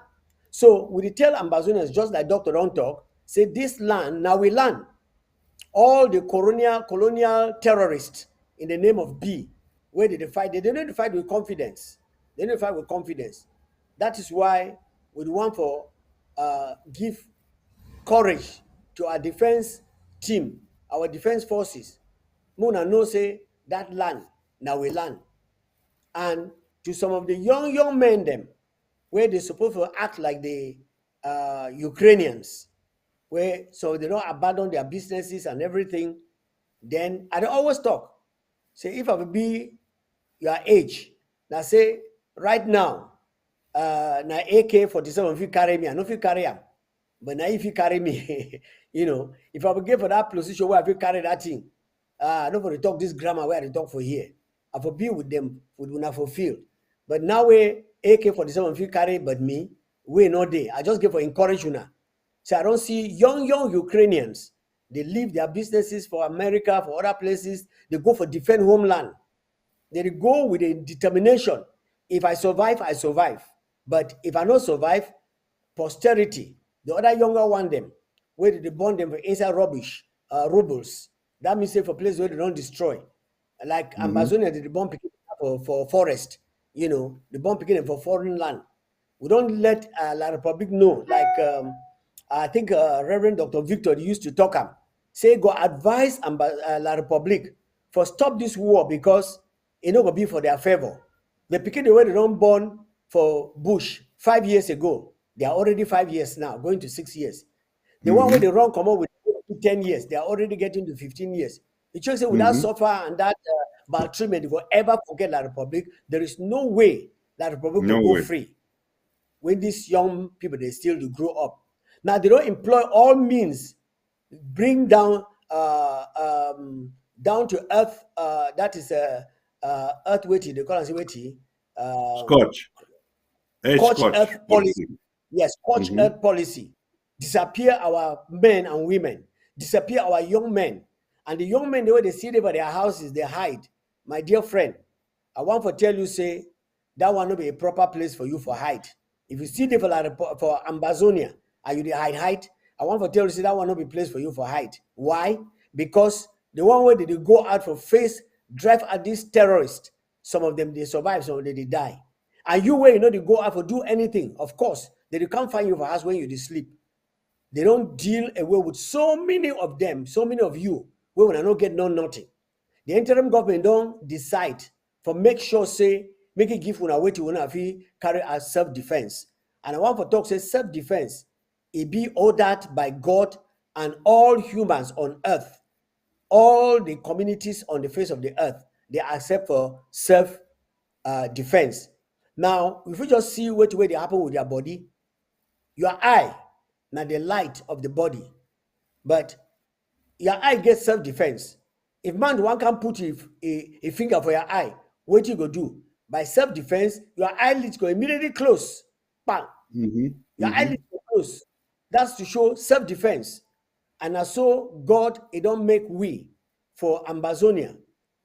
So we tell Ambazonians just like Dr. Don't talk, say this land now we land. all the colonial terrorists in the name of B, where did they fight? They didn't fight with confidence. They didn't fight with confidence. That is why we want for give courage to our defense team, our defense forces. Muna know say that land now we land. And to some of the young men them, where they supposed to act like the Ukrainians, where so they don't abandon their businesses and everything. Then I always talk. Say if I will be your age, now say right now, na AK-47 if you carry me, I know if you carry him. But now if you carry me, if I will get for that position where I will carry that thing, nobody talk this grammar where I talk for here. I will be with them, would not fulfill. But now we AK-47 if you carry, but me, we no day. I just give for encouragement. So I don't see young Ukrainians. They leave their businesses for America, for other places. They go for defend homeland. They go with a determination. If I survive, I survive. But if I not survive, posterity, the other younger one them, where they burn them for inside rubbish, rubbles. That means say for places where they don't destroy. Like Amazonia, they burn picking for forest. They burn picking for foreign land. We don't let La Republic know. Like I think Reverend Dr. Victor used to talk say go advise La Republic for stop this war because it not gonna be for their favor. The picking the way they don't born for Bush 5 years ago, they are already 5 years now, going to 6 years. The one where they run come up with 10 years, they are already getting to 15 years. It just say without suffer and that maltreatment, they will ever forget La Republic. There is no way La Republic will go free when these young people they still to grow up. Now they don't employ all means, bring down down to earth. That is earth weighty. They call it weighty. Scotch. Scorch earth policy. Yes, scorch earth policy. Disappear our men and women. Disappear our young men. And the young men, the way they see them by their houses, they hide. My dear friend, I want to tell you, say, that will not be a proper place for you for hide. If you see them for Amazonia, and you hide, I want to tell you, say, that will not be a place for you for hide. Why? Because the one way they go out for face, drive at these terrorists, some of them, they survive, some of them, they die. And you where they go out for do anything, of course, they can't find you for house when you sleep. They don't deal away with so many of them, so many of you, where when I not get nothing. The interim government don't decide for make sure say, make it give una way to una fee carry as self-defense. And I want to talk say self-defense, it be ordered by God and all humans on earth, all the communities on the face of the earth, they accept for self-defense. Now, if you just see what way they happen with your body, your eye, now the light of the body, but your eye gets self-defense. If man one can put a finger for your eye, what you go do? By self-defense, your eyelids go immediately close. Bang. Your eyelids go close. That's to show self-defense. And so God, it don't make we for Amazonia,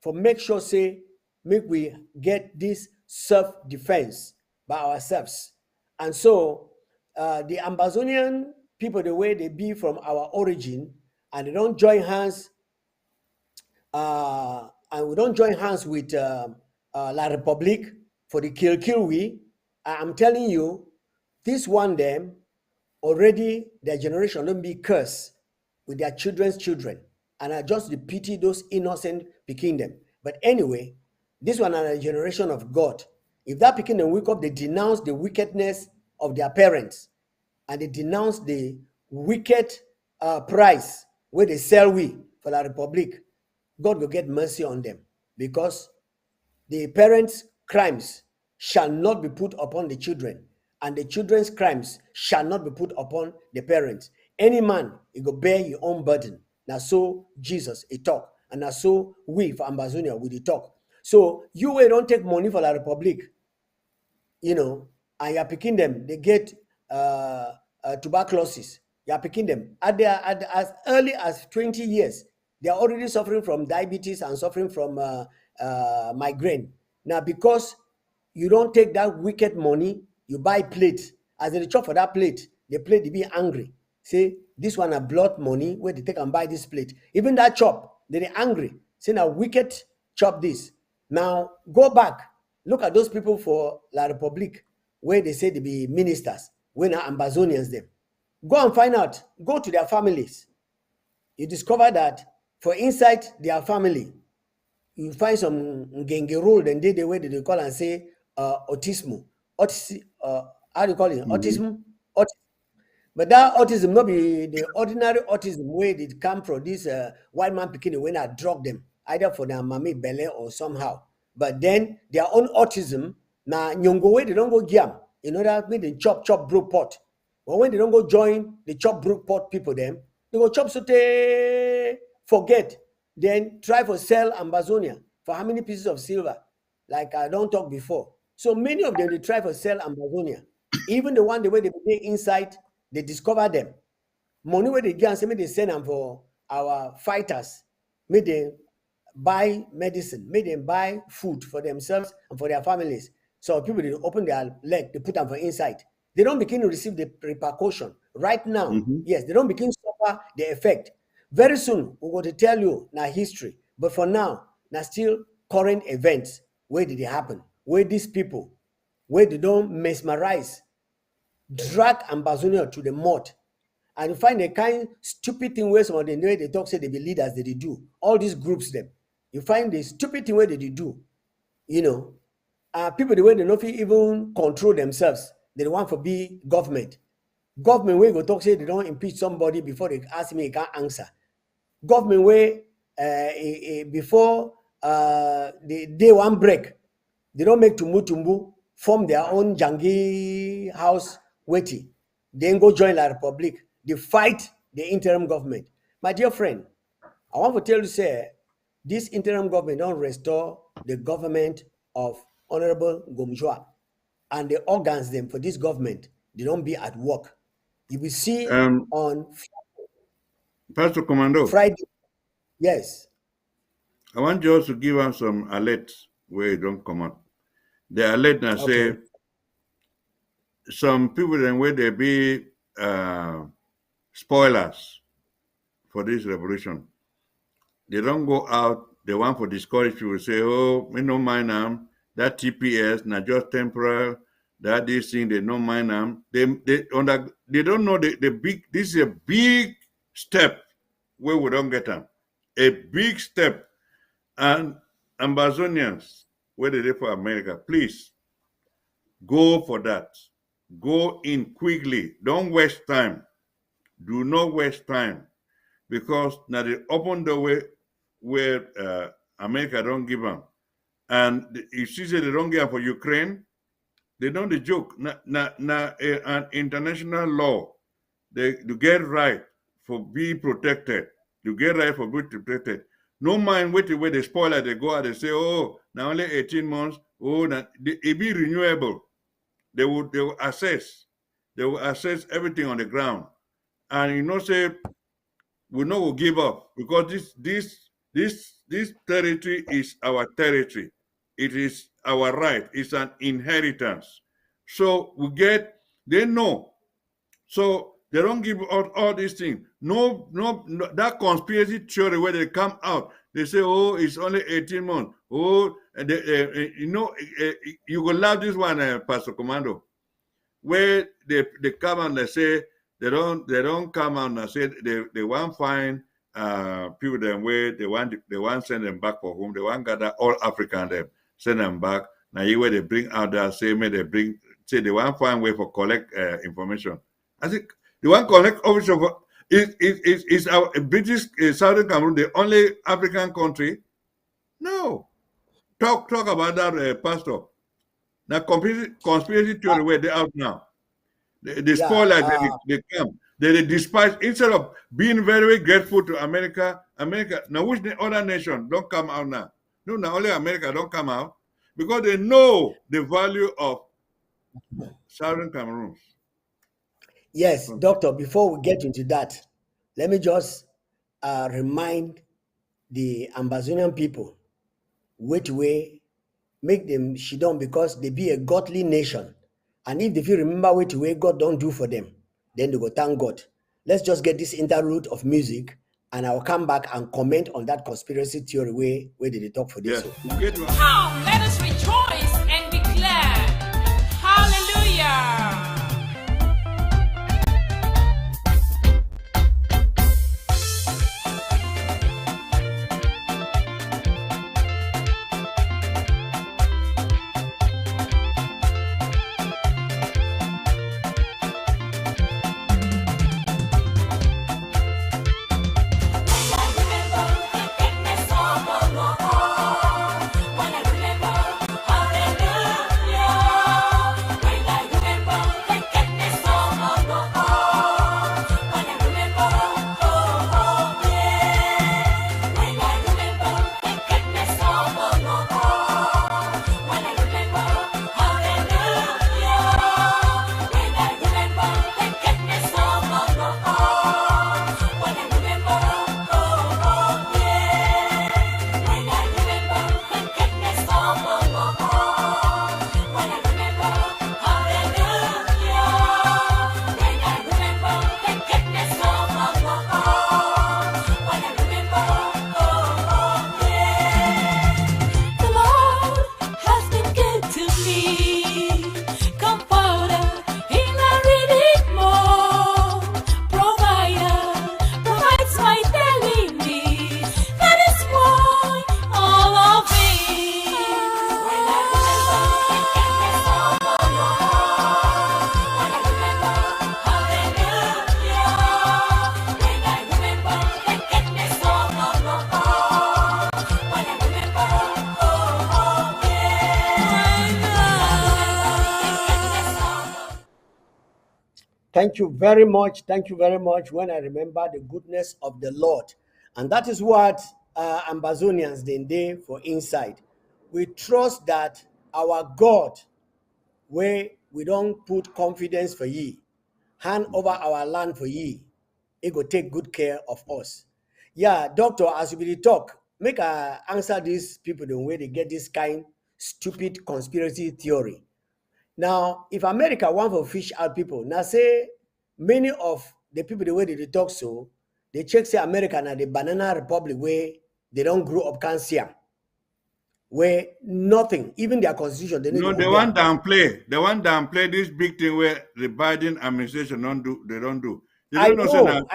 for make sure say, make we get this self-defense by ourselves. And so the Amazonian people, the way they be from our origin, and they don't join hands, and we don't join hands with La Republic for the kill we. I'm telling you, this one them already their generation don't be cursed with their children's children, and I just pity those innocent picking them. But anyway, this one are a generation of God. If that picking them wake up, they denounce the wickedness of their parents, and they denounce the wicked price where they sell we for La Republic. God will get mercy on them, because the parents' crimes shall not be put upon the children, and the children's crimes shall not be put upon the parents. Any man, he go bear your own burden. Now so Jesus, he talk. And now so we for Amazonia, we talk. So you will don't take money for La Republic, and you're picking them, they get tuberculosis. You're picking them as early as 20 years. They are already suffering from diabetes and suffering from migraine. Now, because you don't take that wicked money, you buy plate. As they chop for that plate, the plate they be angry. Say This one a blood money where they take and buy this plate. Even that chop, they're angry. Saying a wicked chop this. Now go back. Look at those people for La Republique, where they say they be ministers, when are Ambazonians them. Go and find out. Go to their families. You discover that for inside their family, you find some ngenge rule, then they the way they call and say autism. How do you call it? Mhm. Autism? But that autism not be the ordinary autism where it come from this white man picking when I drug them, either for their mommy belly or somehow. But then their own autism, now nyongo way they don't go jam. In order make them chop broke pot. But when they don't go join the chop broke pot people them, they go chop so they forget. Then try for sell Amazonia for how many pieces of silver? Like I don't talk before. So many of them they try for sell Amazonia. Even the one the way they be inside, they discover them. Money where they get and say make they send them for our fighters. Make them buy medicine, make them buy food for themselves and for their families. So people they open their leg, they put them for inside. They don't begin to receive the repercussion right now. Mhm. Yes, they don't begin to suffer the effect. Very soon we're going to tell you now history, but for now, now still current events. Where did it happen? Where these people, where they don't mesmerize, drag Ambazonia to the mud, and you find the kind stupid thing where some of the way they talk say they be leaders that they do. All these groups them. You find the stupid thing where they do, you know. People the way they don't even control themselves. They want for be government. Government where go talk say they don't impeach somebody before they ask me, he can't answer. Government where before the day one break, they don't make tumbu form their own jangi house waiting. Then go join La Republic. They fight the interim government. My dear friend, I want to tell you, say, this interim government don't restore the government of Honorable Gomjua and the organs them for this government. They don't be at work. You will see Um, on Pastor Commando, Friday. Yes. I want you also to give us some alerts where it don't come out. The alert now say Okay. some people then where they be uh, spoilers for this revolution. They don't go out. They want to discourage people. Say, oh, we don't mind them. That TPS, not just temporal. That this thing, they don't mind them. They don't know the big. This is a big step where we don't get them. A big step. And Amazonians, where they live for America, please go for that. Go in quickly. Don't waste time. Do not waste time because now they open the way where America don't give them. And if she say they don't give them for Ukraine, they don't the joke. An international law, they you get right for be protected. You get right for be protected. No mind waiting where they spoiler they go out and say, oh, now only 18 months, oh, it be renewable. They will assess. They will assess everything on the ground. And say we know we'll give up because this territory is our territory. It is our right. It's an inheritance. So they know. So they don't give out all these things. No, that conspiracy theory where they come out, they say, oh, it's only 18 months. Oh, and you will love this one, Pastor Commando, where they come and they say they don't come out and say they want find people them where they want send them back for home. They want gather all African them send them back. Now you where they bring out that say may they bring say they want find way for collect information. I think they want collect official for is our British Southern Cameroon the only African country? No. Talk about that, Pastor. Now conspiracy theory where they out now. The Yeah. spoilers they come. They despise instead of being very, very grateful to America. America now which the other nation don't come out now? No, now only America don't come out because they know the value of Southern Cameroon. Yes, doctor, before we get into that, let me just remind the Amazonian people which way make them shidon because they be a godly nation. And if they feel remember which way God don't do for them, then they go thank God. Let's just get this interlude of music, and I'll come back and comment on that conspiracy theory where did they talk for this. Yes. Come, let us rejoice and be glad. Hallelujah. Thank you very much. Thank you very much. When I remember the goodness of the Lord. And that is what Ambazonians they for inside. We trust that our God, where we don't put confidence for ye, hand over our land for ye, it go take good care of us. Yeah, doctor, as we talk, make I answer these people the way they get this kind stupid conspiracy theory. Now, if America want to fish out people, now say many of the people the way they talk so, they check say America na the banana republic where they don't grow up cancer, where nothing, even their constitution, they need No, to the obey. one downplay this big thing where the Biden administration don't do. They don't do. You I don't know, say now.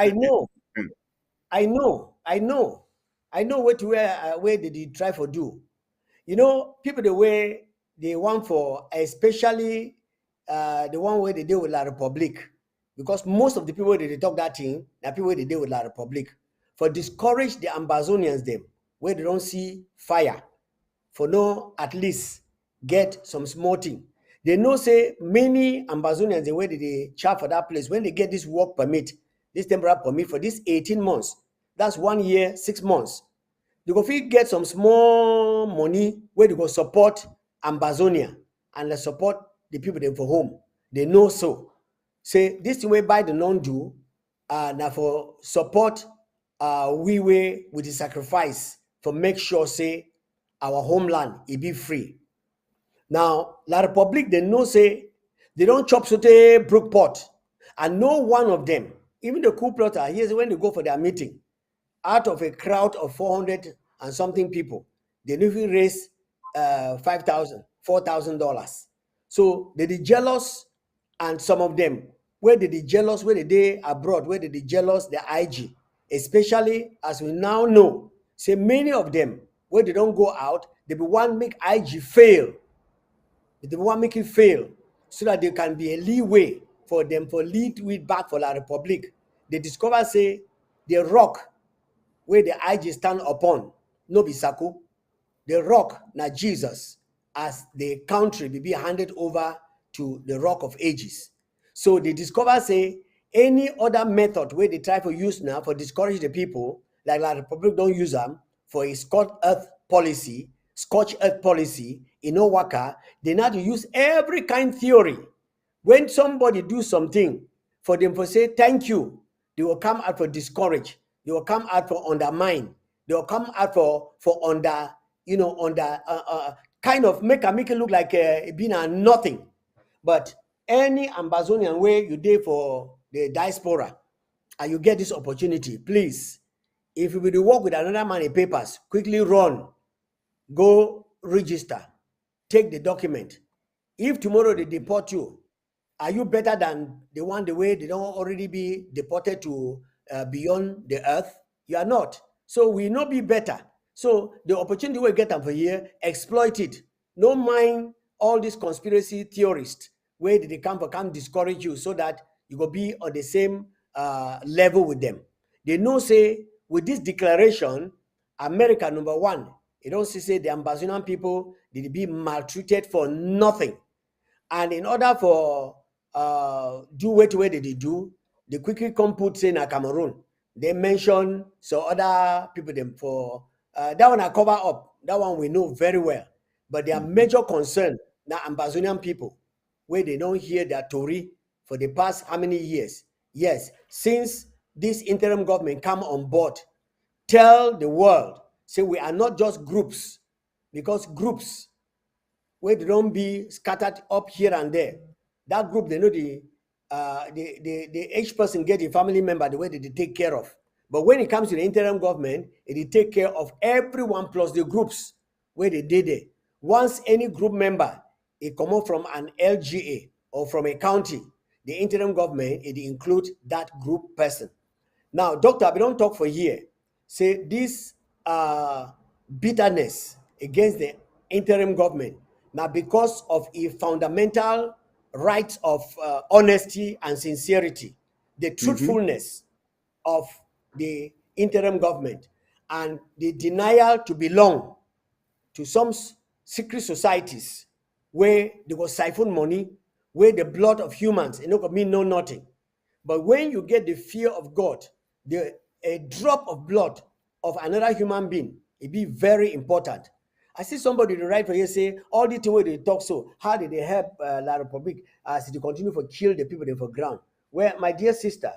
know what where did they try for do. You know, people the way they want for, especially the one where they deal with La Republic, because most of the people that they talk that thing, the people where they deal with La Republic, for discourage the Ambazonians them, where they don't see fire, for no at least get some small thing. They know say many Ambazonians, the way they chat for that place, when they get this work permit, this temporary permit for this 18 months, that's 1 year, 6 months. They go fit get some small money where they go support Ambazonia and they support the people them for home. They know so. Say this thing way by the non-do, now for support we way with the sacrifice for make sure say our homeland it be free. Now, La Republic, they know say they don't chop sote brook pot. And no one of them, even the coup plotter, here's when they go for their meeting, out of a crowd of 400 and something people, they don't even raise $5,000, $4,000. So they be jealous, and some of them, where they be jealous, where they abroad, where they be jealous, the IG, especially as we now know, say many of them, where they don't go out, they be one make IG fail. They want to make it fail so that there can be a leeway for them for lead with back for La Republic. They discover say the rock where the IG stand upon, no be Saku, the rock na Jesus, as the country be handed over to the rock of ages. So they discover say any other method where they try to use now for discourage the people, like La Republic don't use them for a scorched earth policy, in Owaka, they now to use every kind theory. When somebody do something, for them to say thank you, they will come out for discourage, they will come out for undermine, they will come out for under, kind of make it look like being a nothing. But any Ambazonian way you did for the diaspora, and you get this opportunity, please, if you will work with another man in papers, quickly run, go register, take the document. If tomorrow they deport you, are you better than the one the way they don't already be deported to beyond the earth? You are not. So we not be better. So the opportunity we get them for here, exploit it. No mind all these conspiracy theorists where they come discourage you so that you go be on the same level with them. They know say with this declaration, America number one, you don't see say the Ambazonian people did be maltreated for nothing. And in order for do what way they do, they quickly come put say na Cameroon. They mention so other people them for that one I cover up. That one we know very well. But their major concern na Ambazonian people, where they don't hear their story for the past how many years? Yes, since this interim government come on board, tell the world, say we are not just groups, because groups where they don't be scattered up here and there. That group, they know the each person get a family member the way they take care of. But when it comes to the interim government, it take care of everyone plus the groups where they did it. Once any group member it come out from an LGA or from a county, the interim government it include that group person. Now, doctor, we don't talk for here. Say this bitterness against the interim government now because of a fundamental right of honesty and sincerity, the truthfulness of the interim government, and the denial to belong to some secret societies where they go siphon money, where the blood of humans, it no mean no nothing. But when you get the fear of God, a drop of blood of another human being, it be very important. I see somebody to write for you say all the way they talk so. How did they help La Republic as they continue to kill the people they for ground? Well, my dear sister,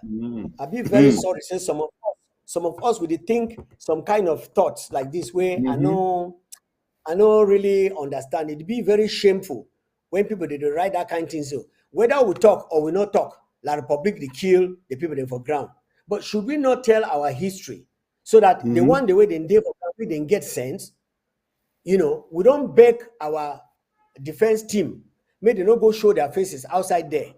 I'll be very sorry. Say some of us would think some kind of thoughts like this way. I don't really understand. It'd be very shameful when people did write that kind of thing. So whether we talk or we not talk, La Republic they kill the people they for ground. But should we not tell our history so that the one the way they for ground, we then get sense? You know, we don't beg our defense team, may they not go show their faces outside there.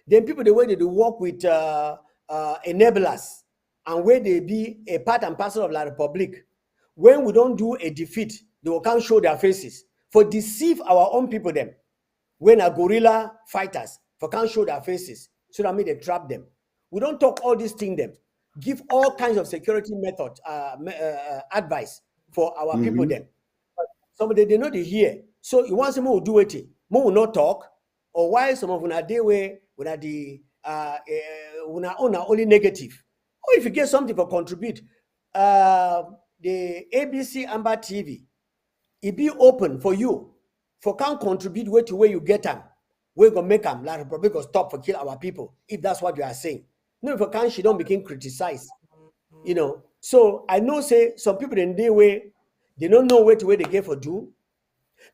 Then people the way they do work with enablers and where they be a part and parcel of La Republic. When we don't do a defeat, they will come show their faces for deceive our own people them. When a guerrilla fighters for can't show their faces so that may they trap them. We don't talk all these things them. Give all kinds of security method advice for our people them. Somebody they know they hear. So you want someone will do it, more will not talk, or why some of una day way una the una only negative. Or if you get something for contribute, the ABC Amber TV, it be open for you for can contribute way to where you get them. We're gonna make them like Republic go stop for kill our people, if that's what you are saying. No, if you can, she don't begin criticize. You know, so I know say some people in their way, they don't know where they get for do.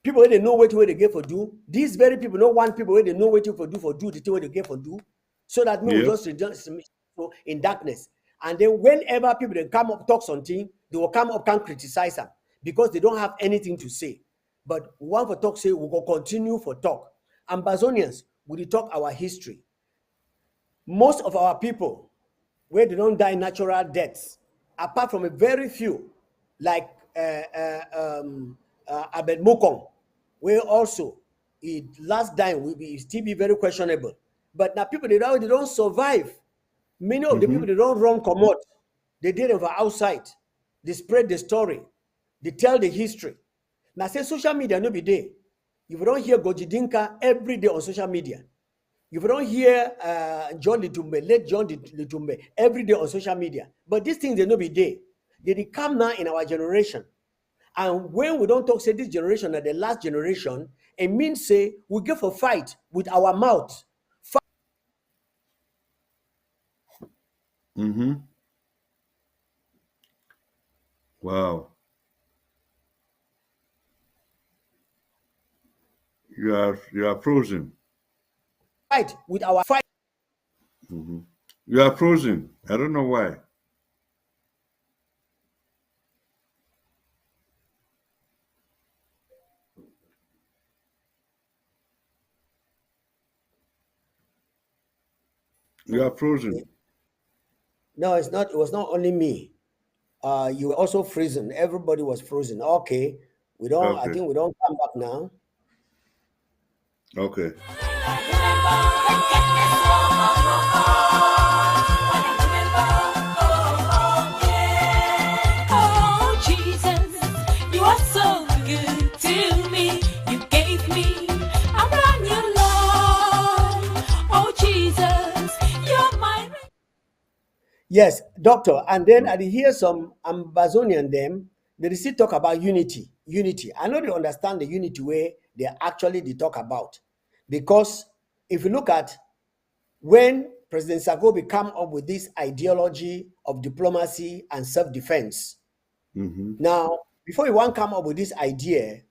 People where they know where they get for do. These very people don't want people where they know what to for do the thing where they get for do. So that me will just in darkness. And then whenever people they come up talk something, they will come up and criticize them because they don't have anything to say. But one for talk say we will continue for talk. Ambazonians, we talk our history. Most of our people, where they don't die natural deaths, apart from a very few, like Abed Mokong, where also it last time will be still be very questionable. But now people they don't survive. Many of the people they don't run commode. They did it for outside. They spread the story. They tell the history. Now say social media no be there. If you don't hear Gojidinka every day on social media, if you don't hear John Litumbe, let John Litumbe every day on social media. But these things they no be there. They come now in our generation. And when we don't talk, say this generation or the last generation, it means say we get for fight with our mouth. Wow. You are frozen. Fight with our fight. You are frozen. I don't know why. You are frozen. No, it's not. It was not only me. You were also frozen. Everybody was frozen. Okay, we don't. I Okay. think we don't come back now. Okay. Oh, Jesus, you are so good to me. You gave me a brand new life. Oh, Jesus, you're my. Yes, doctor. And then I did hear some Amazonian them. They still talk about unity. Unity. I know they understand the unity way they talk about, because if you look at when President Sagobi come up with this ideology of diplomacy and self-defense. Mm-hmm. Now, before you want come up with this idea,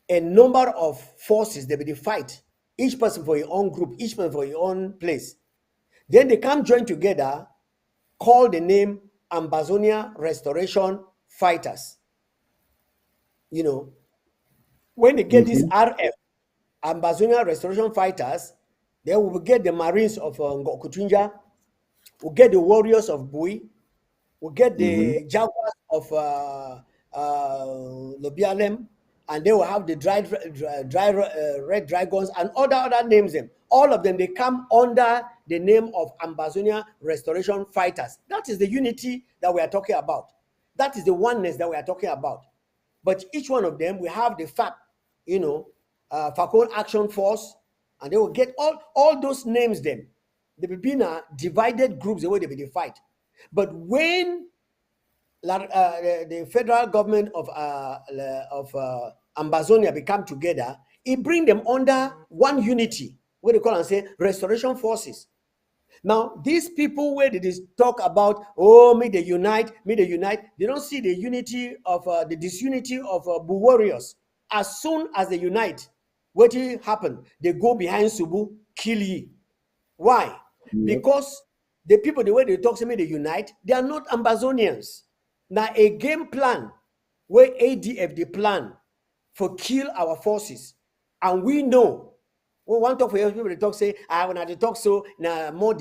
a number of forces they will fight, each person for your own group, each person for your own place. Then they come join together, call the name Ambazonia Restoration Fighters. You know, when they get this Mm-hmm. RF, Ambazonia Restoration Fighters, then we will get the Marines of Ngokutunja, we'll get the Warriors of Bui, we'll get Mm-hmm. the Jaguars of Lobialem, and they will have the Red Dragons and other names. Them all of them they come under the name of Ambazonia Restoration Fighters. That is the unity that we are talking about. That is the oneness that we are talking about. But each one of them we have the Falcon Action Force, and they will get all those names. Them they will be in a divided groups the way they will fight. But when the federal government of Ambazonia become together, it bring them under one unity, what they call and say restoration forces. Now, these people where they talk about, oh, may they unite, they don't see the unity of the disunity of Bu warriors. As soon as they unite, what will happen? They go behind Subu, kill ye. Why? Yep. Because the people, the way they talk to me, they unite, they are not Ambazonians. Now, a game plan where ADF they plan for kill our forces. And we know, we want to talk for people, they talk, say, when they talk so, now more,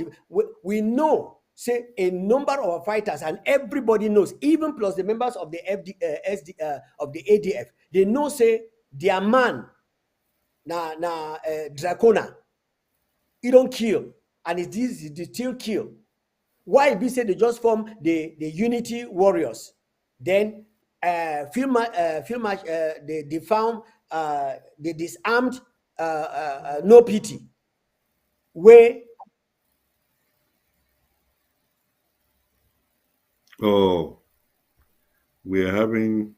we know, say, a number of our fighters, and everybody knows, even plus the members of the of the ADF, they know, say, their man, Dracona, he don't kill, and it is they still kill. Why be say they just form the unity warriors? Then they found the disarmed no pity where Oh, we are having.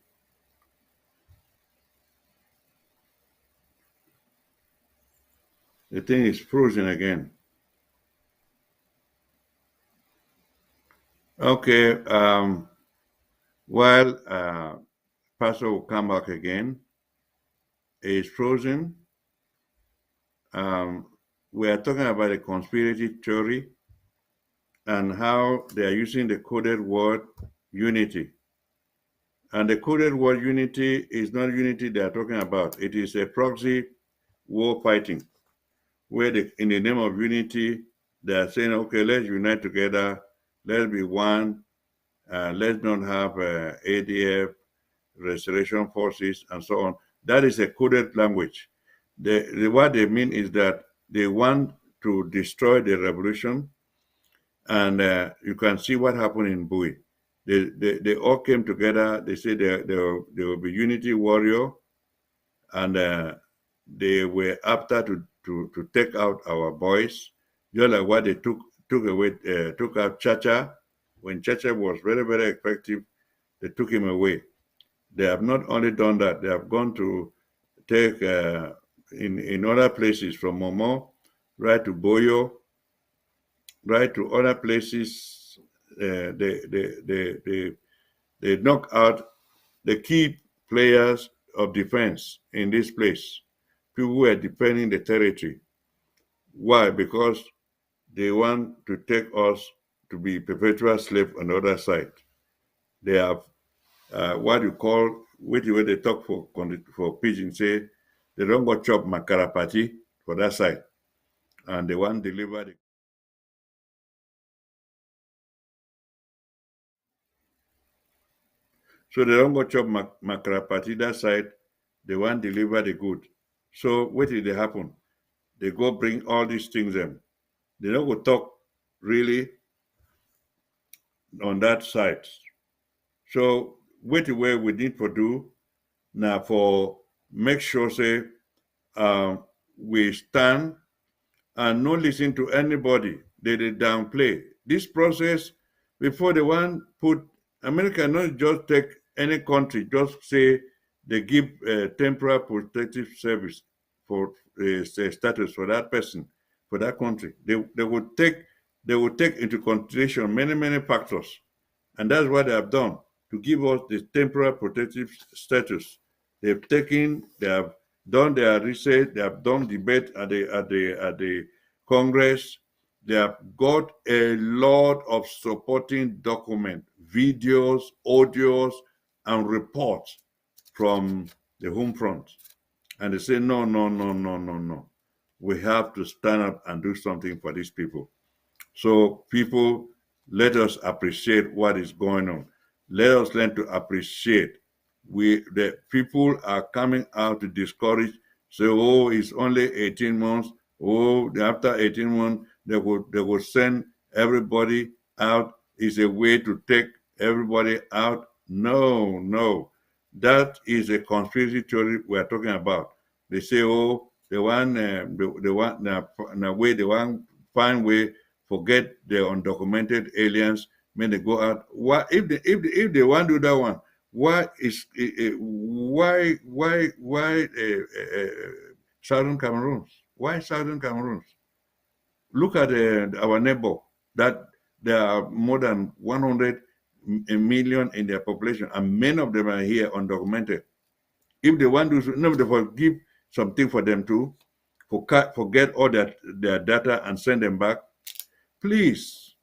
The thing is frozen again. Okay. While Pastor will come back again, it's frozen. Um, we are talking about a conspiracy theory and how they are using the coded word unity. And the coded word unity is not unity they are talking about. It is a proxy war fighting, where in the name of unity, they are saying, okay, let's unite together, let's be one, let's not have ADF, restoration forces, and so on. That is a coded language. What they mean is that they want to destroy the revolution, and you can see what happened in Bui. They all came together. They said there will be unity warrior, and they were after to take out our boys, just like what they took out Chacha. When Chacha was very, very effective, they took him away. They have not only done that, they have gone to take in other places from Momo right to Boyo, right to other places. They knock out the key players of defense in this place. People who are defending the territory. Why? Because they want to take us to be perpetual slave on the other side. They have what you call, where they talk for pigeon, say they don't go chop makarapati for that side, and they want deliver the. So they don't go chop makarapati that side, they want deliver the good. So what did they happen? They go bring all these things them. They don't go talk really on that side. So what way we need to do now for make sure say we stand and not listen to anybody. They downplay this process before they want put America not just take any country, just say they give temporary protective service for status for that person, for that country. They would take into consideration many factors, and that's what they have done to give us the temporary protective status. They have done their research, they have done debate at the Congress. They have got a lot of supporting document, videos, audios, and reports from the home front. And they say, no, no, no, no, no, no. We have to stand up and do something for these people. So people, let us appreciate what is going on. Let us learn to appreciate. The people are coming out to discourage. Say, oh, it's only 18 months. Oh, after 18 months, they will send everybody out. It's a way to take everybody out. No, no. That is a conspiracy theory we are talking about. They say, oh, they want find way forget the undocumented aliens when they go out. Why if they want to do that one? Why is Southern Cameroons? Why Southern Cameroons? Look at our neighbor that there are more than 100 million in their population, and many of them are here undocumented. If they want to, no, they will give something for them to forget all their data and send them back. Please,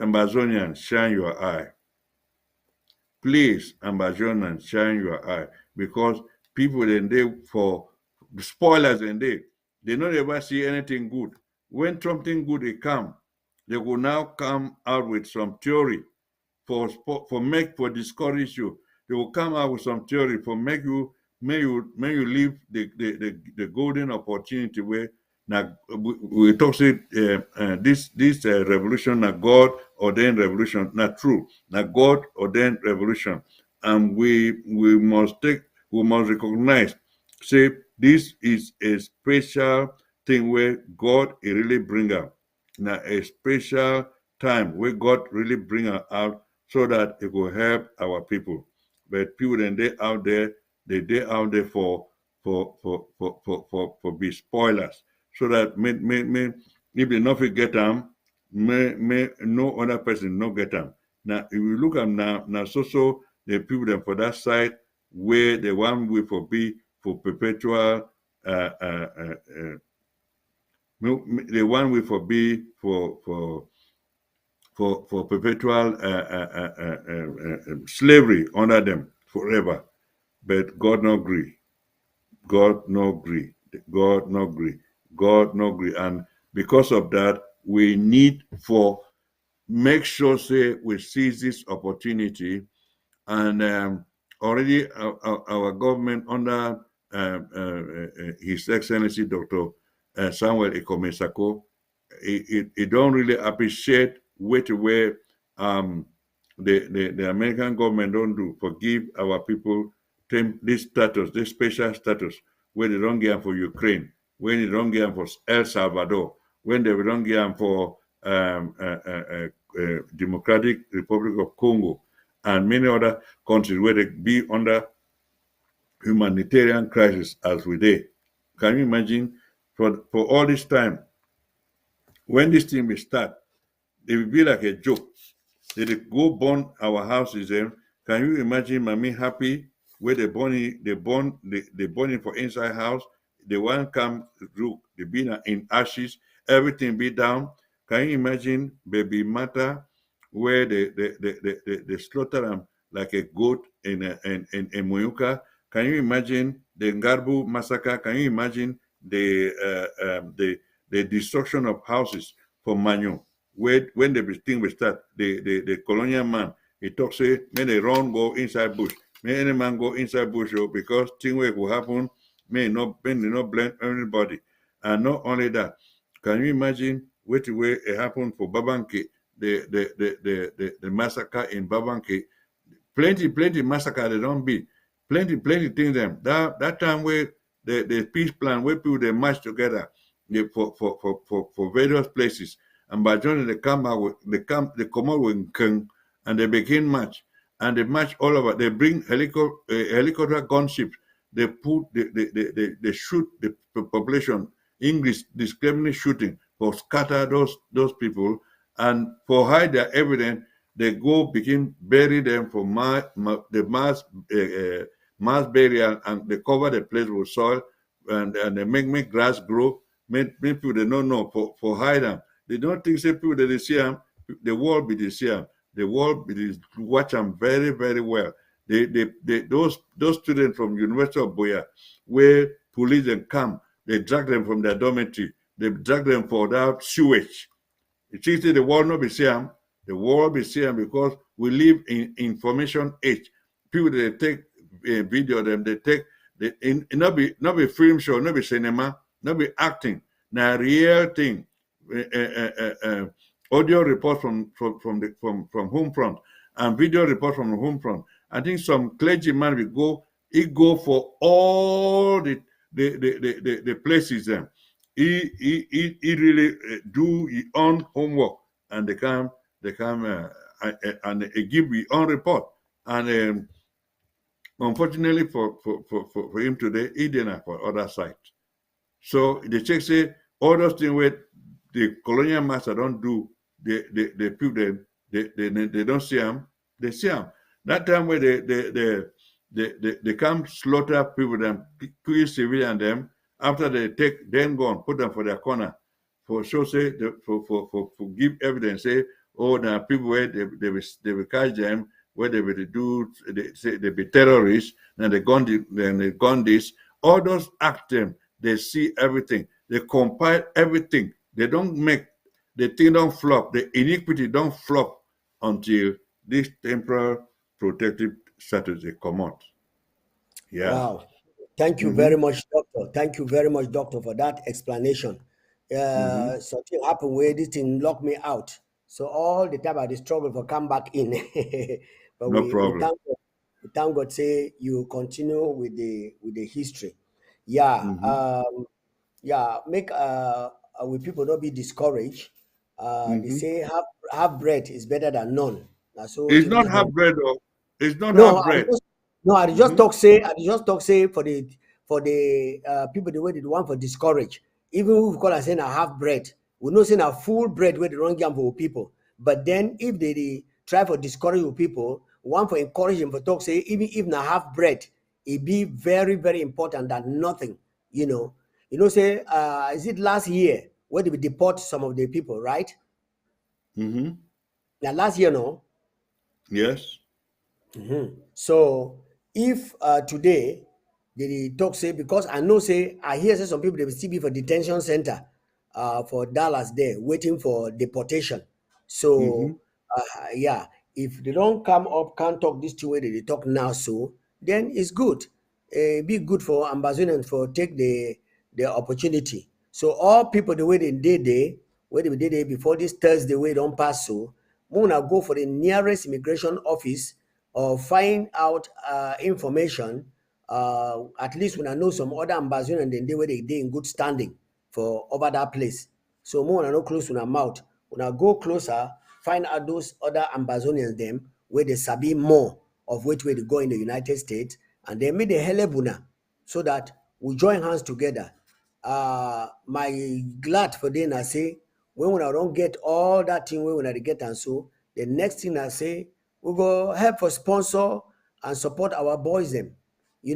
Amazonians, shine your eye. Please, Amazonians, shine your eye. Because people in there for spoilers in there, they don't ever see anything good. When something good will come, they will now come out with some theory for discourage you. They will come out with some theory for make you leave the golden opportunity where now we talk say this revolution na God ordained revolution, not true. Now God ordained revolution, and we must recognize say this is a special thing where God really bring out. Now a special time where God really bring her out so that it will help our people. But people then they out there for be spoilers. So that if they not get them, may no other person not get them. Now if you look at now so the people then for that side where the one will for be for perpetual the one will for be for perpetual slavery under them forever. But God no agree. God no agree. God no agree. God no agree. And because of that, we need for make sure say we seize this opportunity. And already our government under His Excellency Dr. Samuel Ikomesako, he don't really appreciate where the American government don't do forgive our people this status, this special status, where they don't get them for Ukraine, when they don't get them for El Salvador, when they don't get them for Democratic Republic of Congo, and many other countries where they be under humanitarian crisis as we did. Can you imagine for all this time, when this thing will start, it will be like a joke. They go burn our houses. Can you imagine mommy happy where they burn it for inside house? The one come look, they been in ashes. everything be down. Can you imagine baby Mata, where they slaughter them like a goat in Muyuka? Can you imagine the Ngarbu massacre? Can you imagine the destruction of houses for Manu? Where when the thing will start, the colonial man, he talks say, may they run go inside bush. May any man go inside bush because thing will happen, may not blame anybody. And not only that, can you imagine what way it happened for Babanki, the massacre in Babanki? Plenty massacre they don't be. Plenty things them. That time where the peace plan where people they march together for various places. And by John they come out with they come out with Kung and they begin march. And they march all over. They bring helicopter gunships. They put they shoot the population. English discriminate shooting for scatter those people and for hide their evidence they go begin bury them for the mass burial and they cover the place with soil and they make grass grow. Make people they don't know for hide them. They don't think say people that they see them, the world be they see them. The world be they watch them very, very well. Those students from University of Boya, where police then come, they drag them from their dormitory, they drag them for that sewage. It is the world not be same. The world be same because we live in information age. People they take video them, they take not be film show, not be cinema, not be acting. Now real thing. Audio report from home front and video report from the home front. I think some clergyman will go for all the places them. He really do his own homework and they come and they give his own report and unfortunately for him today he didn't for other side. So the check say all those things where the colonial master don't do the people they don't see them, they see them. That time where they come slaughter people them kill civilian them after they take then go and put them for their corner for show say for give evidence say oh now people where they will catch them where they will do they say they be terrorists and they gun this all those act them they see everything they compile everything they don't make the thing don't flop the iniquity don't flop until this temporal protective status they come out. Yeah. Wow. Thank you very much, Doctor. Thank you very much, Doctor, for that explanation. Something happened where this thing locked me out. So all the time I did struggle for come back in. But No we problem. thank God say you continue with the history. Yeah. Make with people not be discouraged. They say half bread is better than none. So It's it not is half not. bread though. It's not No, half bread. I just talk say for the people the way they want for discourage. Even if we call us saying a half bread, we know saying a full bread where they don't give for people. But then if they try for discourage with people, one for encourage them for talk say even if na half bread, it be very very important than nothing. Say is it last year where they deport some of the people, right? Now last year no. Yes. So if today they talk say because I know say I hear say some people they will still be for detention center for Dallas there waiting for deportation. So yeah, if they don't come up, can't talk this two way that they talk now, so then it's good. Be good for ambassadors for take the opportunity. So all people the way they did there, where they did there before this Thursday way don't pass so, Muna go for the nearest immigration office or find out information. At least when I know some other ambassadors and then they were they in good standing for over that place. So more when I know close when I'm out. When I go closer, find out those other ambassadors them where they sabi more of which way to go in the United States and they made a helebuna so that we join hands together. My glad for then I say when I don't get all that thing when I get and so the next thing I say we go help for sponsor and support our boys them,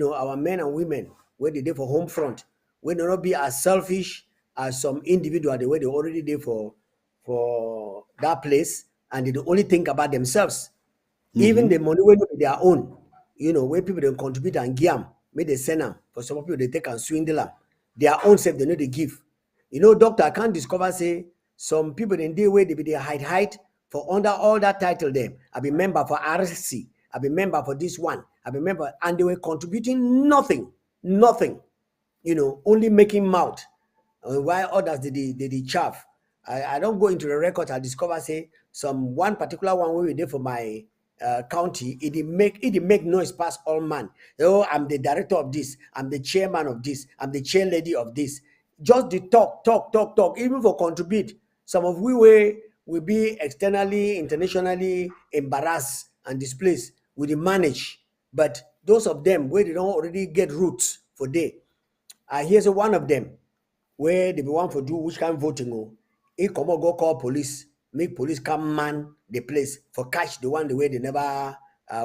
our men and women where they do for home front. We do not be as selfish as some individual the way they already there for that place, and they only think about themselves. Even the money wey no be their own, where people dey contribute and give am, make they send am. For some people, they take and swindle am. Their own self, they no dey give. Doctor, I can't discover say some people in dey wey they be dey hide for under all that title dem. I be member for RCC, I be member for this one, I be member, and they were contributing nothing, only making mouth. While others they chaff. I don't go into the record. I discover say one particular one wey we did for my county, it did make noise past all man. Oh, I'm the director of this, I'm the chairman of this, I'm the chair lady of this. Just the talk, even for contribute. Some of we will be externally, internationally embarrassed and displaced. We dey manage, but those of them where they don't already get roots for day. Here's one of them where they be want for do which kind of voting. He come or go call police, make police come man the place for catch the one the way they never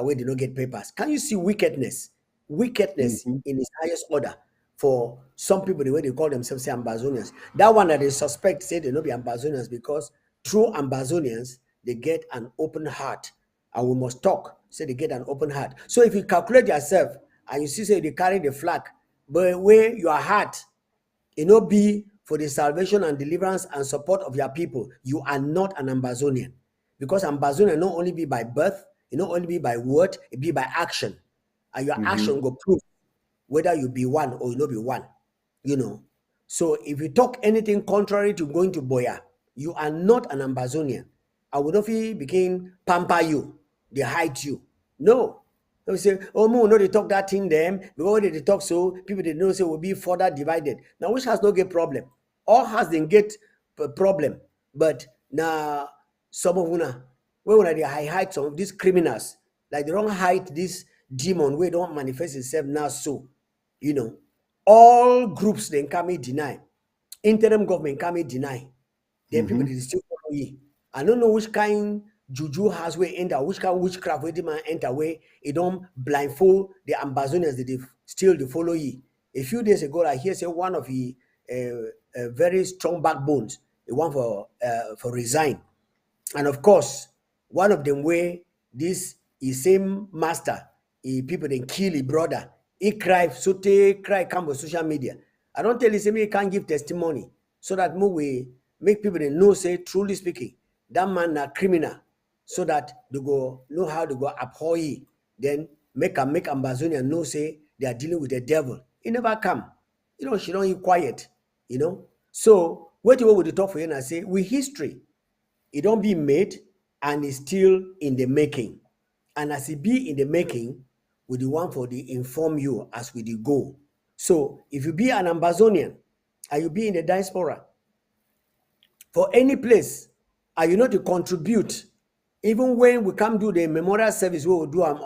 where they don't get papers. Can you see wickedness in its highest order for some people the way they call themselves say Ambazonians? That one that they suspect say they not be Ambazonians because true Ambazonians they get an open heart, and we must talk. Say they get an open heart. So if you calculate yourself and you see say they carry the flag, but where your heart be for the salvation and deliverance and support of your people, you are not an Ambazonian. Because Ambazonian not only be by birth, it not only be by word, it be by action. And your action go prove whether you be one or you not be one. So if you talk anything contrary to going to Boya, you are not an Ambazonian. I would not begin pamper you, they hide you. No. They say, oh, no, they talk that thing them. Because they talk so, people they know say will be further divided. Now, which has no get problem? All has then get problem. But now, some of una, when they hide some of these criminals, like they don't hide this demon where don't manifest itself now. So, all groups then come in deny. Interim government come in deny. Then people they still follow you. I don't know which kind juju has way enter, which kind witchcraft way man enter way. It don't blindfold the Ambazonians that they still they follow you. A few days ago, I hear say one of the very strong backbones, the one for resign, and of course one of them where this is same master, people then kill his brother. He cry, so they cry come on social media. I don't tell you say me can't give testimony so that more we make people they know say truly speaking that man a criminal, so that they go know how to go abhor ye, then make Ambazonian know say they are dealing with the devil. He never come. She don't keep quiet, So what would you talk for you and I say with history, it don't be made and it's still in the making. And as it be in the making, we the one for the inform you as we the go. So if you be an Ambazonian and you be in the diaspora for any place, and you know to contribute, even when we come do the memorial service, we will do them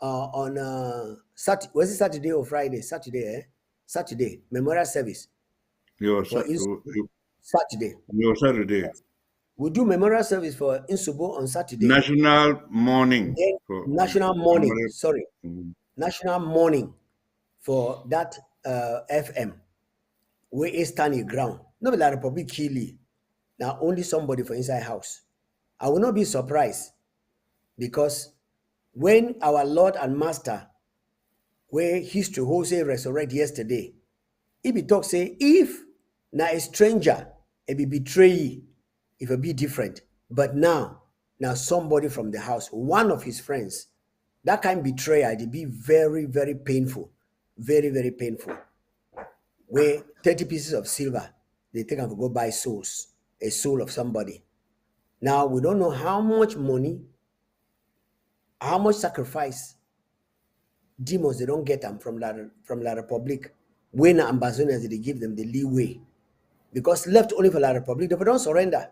on Saturday. Was it Saturday or Friday? Saturday memorial service. Saturday. Your Saturday. We do memorial service for Insubo on Saturday. National mourning. National mourning. Sorry, national mourning for that FM. Where is standing ground? Not like Republic Kili. Now only somebody for inside house. I will not be surprised because when our Lord and Master, where history who say resurrect yesterday, if he talk say if now a stranger it be betray, if it be different, but now somebody from the house, one of his friends, that kind of betrayal it be very very painful, very very painful. Where 30 pieces of silver they take and go buy souls, a soul of somebody. Now we don't know how much money, how much sacrifice demons they don't get them from La Republic. When Ambazonians they give them the leeway, because left only for La Republic, they don't surrender.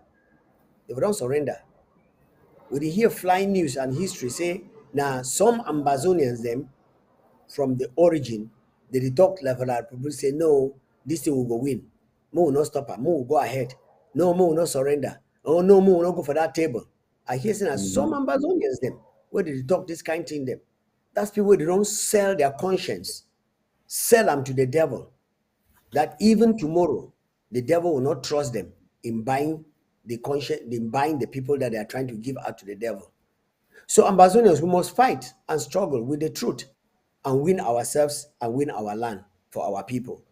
They don't surrender. We hear flying news and history say now some Ambazonians them from the origin they talk like La Republic say no, this thing will go win. Mo will not stop her. Mo will go ahead. No, Mo will not surrender. Oh no, Mo will not go for that table. I hear saying some Ambazonians them where they talk this kind of thing them. That's people they don't sell their conscience, sell them to the devil. That even tomorrow, the devil will not trust them in buying the people that they are trying to give out to the devil. So Ambazonians, we must fight and struggle with the truth and win ourselves and win our land for our people.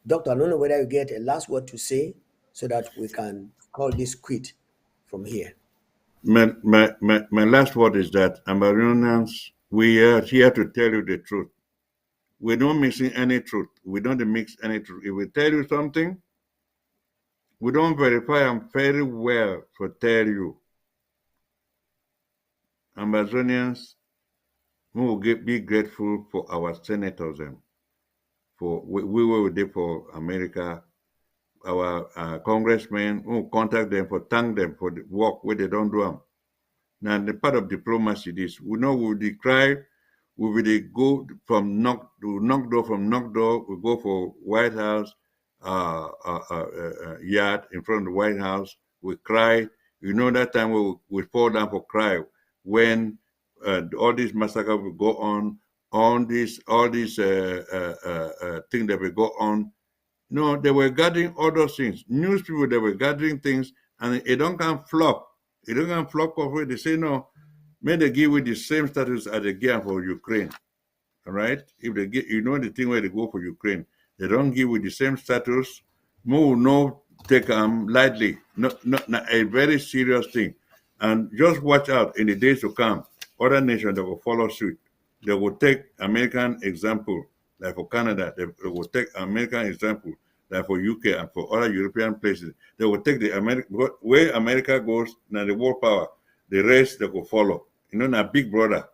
Doctor, I don't know whether you get a last word to say so that we can call this quit from here. My last word is that Ambazonians, we are here to tell you the truth. We're not mixing any truth. We don't mix any truth. If we tell you something, we don't verify them very well for tell you. Ambazonians, we will be grateful for our senators and for we were there for America. Our congressmen, we will contact them for thank them for the work where they don't do them. Now, the part of diplomacy is we know we will decry, we will go from knock door from knock door. We go for White House yard in front of the White House. We cry. You know that time we fall down for cry when all these massacres will go on these things that will go on. No, they were gathering other things. News people, they were gathering things, and it don't come flop. It don't come flop of it. They say, no, may they give you the same status as they give for Ukraine. All right? If they get, you know the thing where they go for Ukraine, they don't give you the same status. More no take them lightly. Not a very serious thing. And just watch out in the days to come. Other nations that will follow suit. They will take American example, like for Canada. They will take American example, like for UK and for other European places. They will take the where America goes, now the world power. The rest they will follow. You know, now big brother.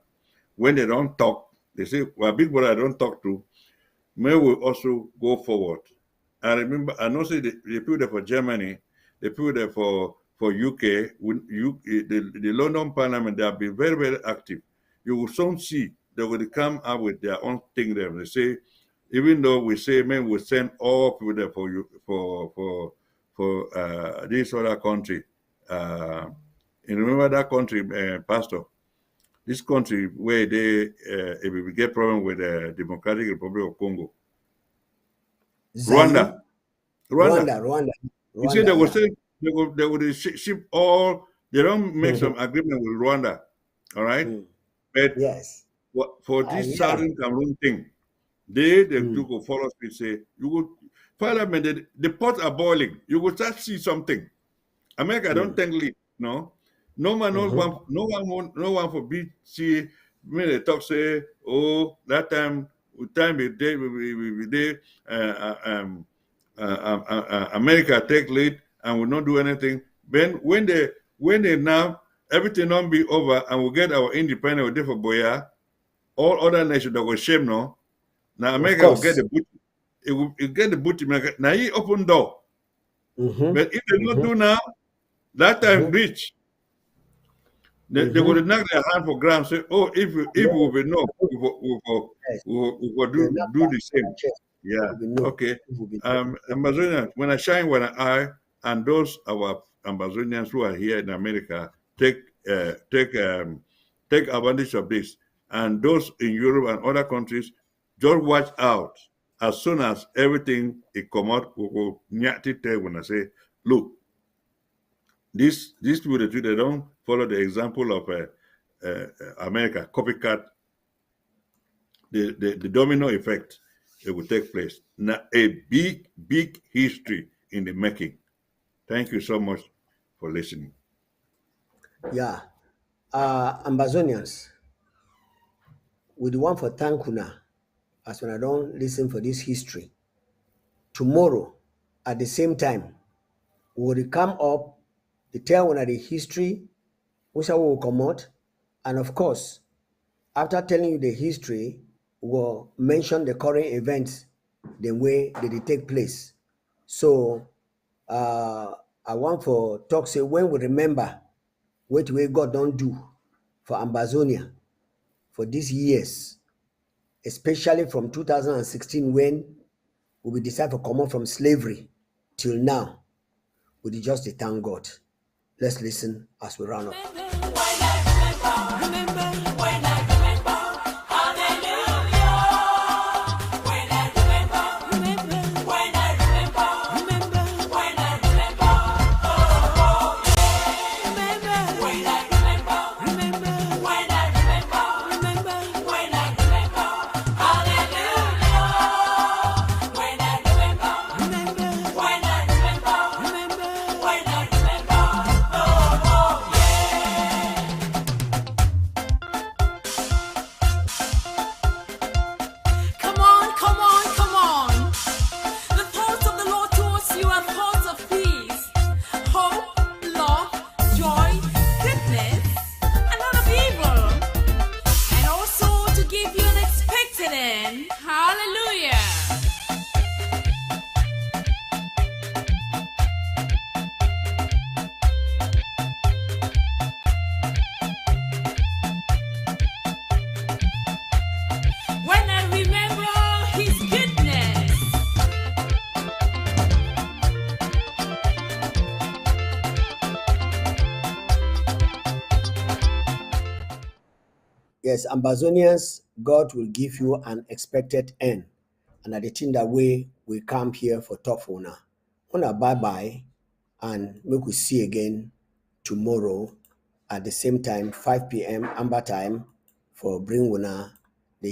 When they don't talk, they say, well, big brother I don't talk to, may will also go forward. I remember, I know say the people there for Germany, the people there for UK, the London Parliament, they have been very, very active. You will soon see they will come up with their own thing there. They say, even though we say, man, we send all people there for you for this other country. And remember that country, Pastor? This country where they, if we get problem with the Democratic Republic of Congo. Zaire? Rwanda. You see, they will yeah. say they will ship all. They don't make some agreement with Rwanda, all right? But Yes. for this yeah. Southern Cameroon thing, they do go follow me say you will Parliament. The pots are boiling. You will start see something. America don't think lead, no. No man, no one for BC. When they talk say, oh, that time we did America take lead and will not do anything. Then when they now everything don't be over and we get our independence with different boya, all other nations that will shame no. Now America will get the booty. It will get the booty. Now he open door. But if they don't do now, that time reach. They would knock their hand for ground, say, oh, if we will know, we will do the same. Yeah. Okay. Amazonians, when I shine when I and those our Amazonians who are here in America take advantage of this. And those in Europe and other countries, just watch out. As soon as everything it come out, we will when I say, look, these people they don't follow the example of America, copycat. The domino effect it will take place. Now a big history in the making. Thank you so much for listening. Yeah. Ambazonians, we the one for Tankuna, as when I don't listen for this history. Tomorrow, at the same time, we will come up to tell one of the history, which I will come out, and of course, after telling you the history, we'll mention the current events, the way that they take place. So, I want for talk say when we remember what way God don't do for Ambazonia for these years, especially from 2016 when we decided to come out from slavery till now, we just thank God. Let's listen as we round up. Yes, Ambazonians, God will give you an expected end. And at the thing that way we come here for talk una. Una bye bye, and we could see again tomorrow at the same time, 5 p.m. Amber time, for bring una the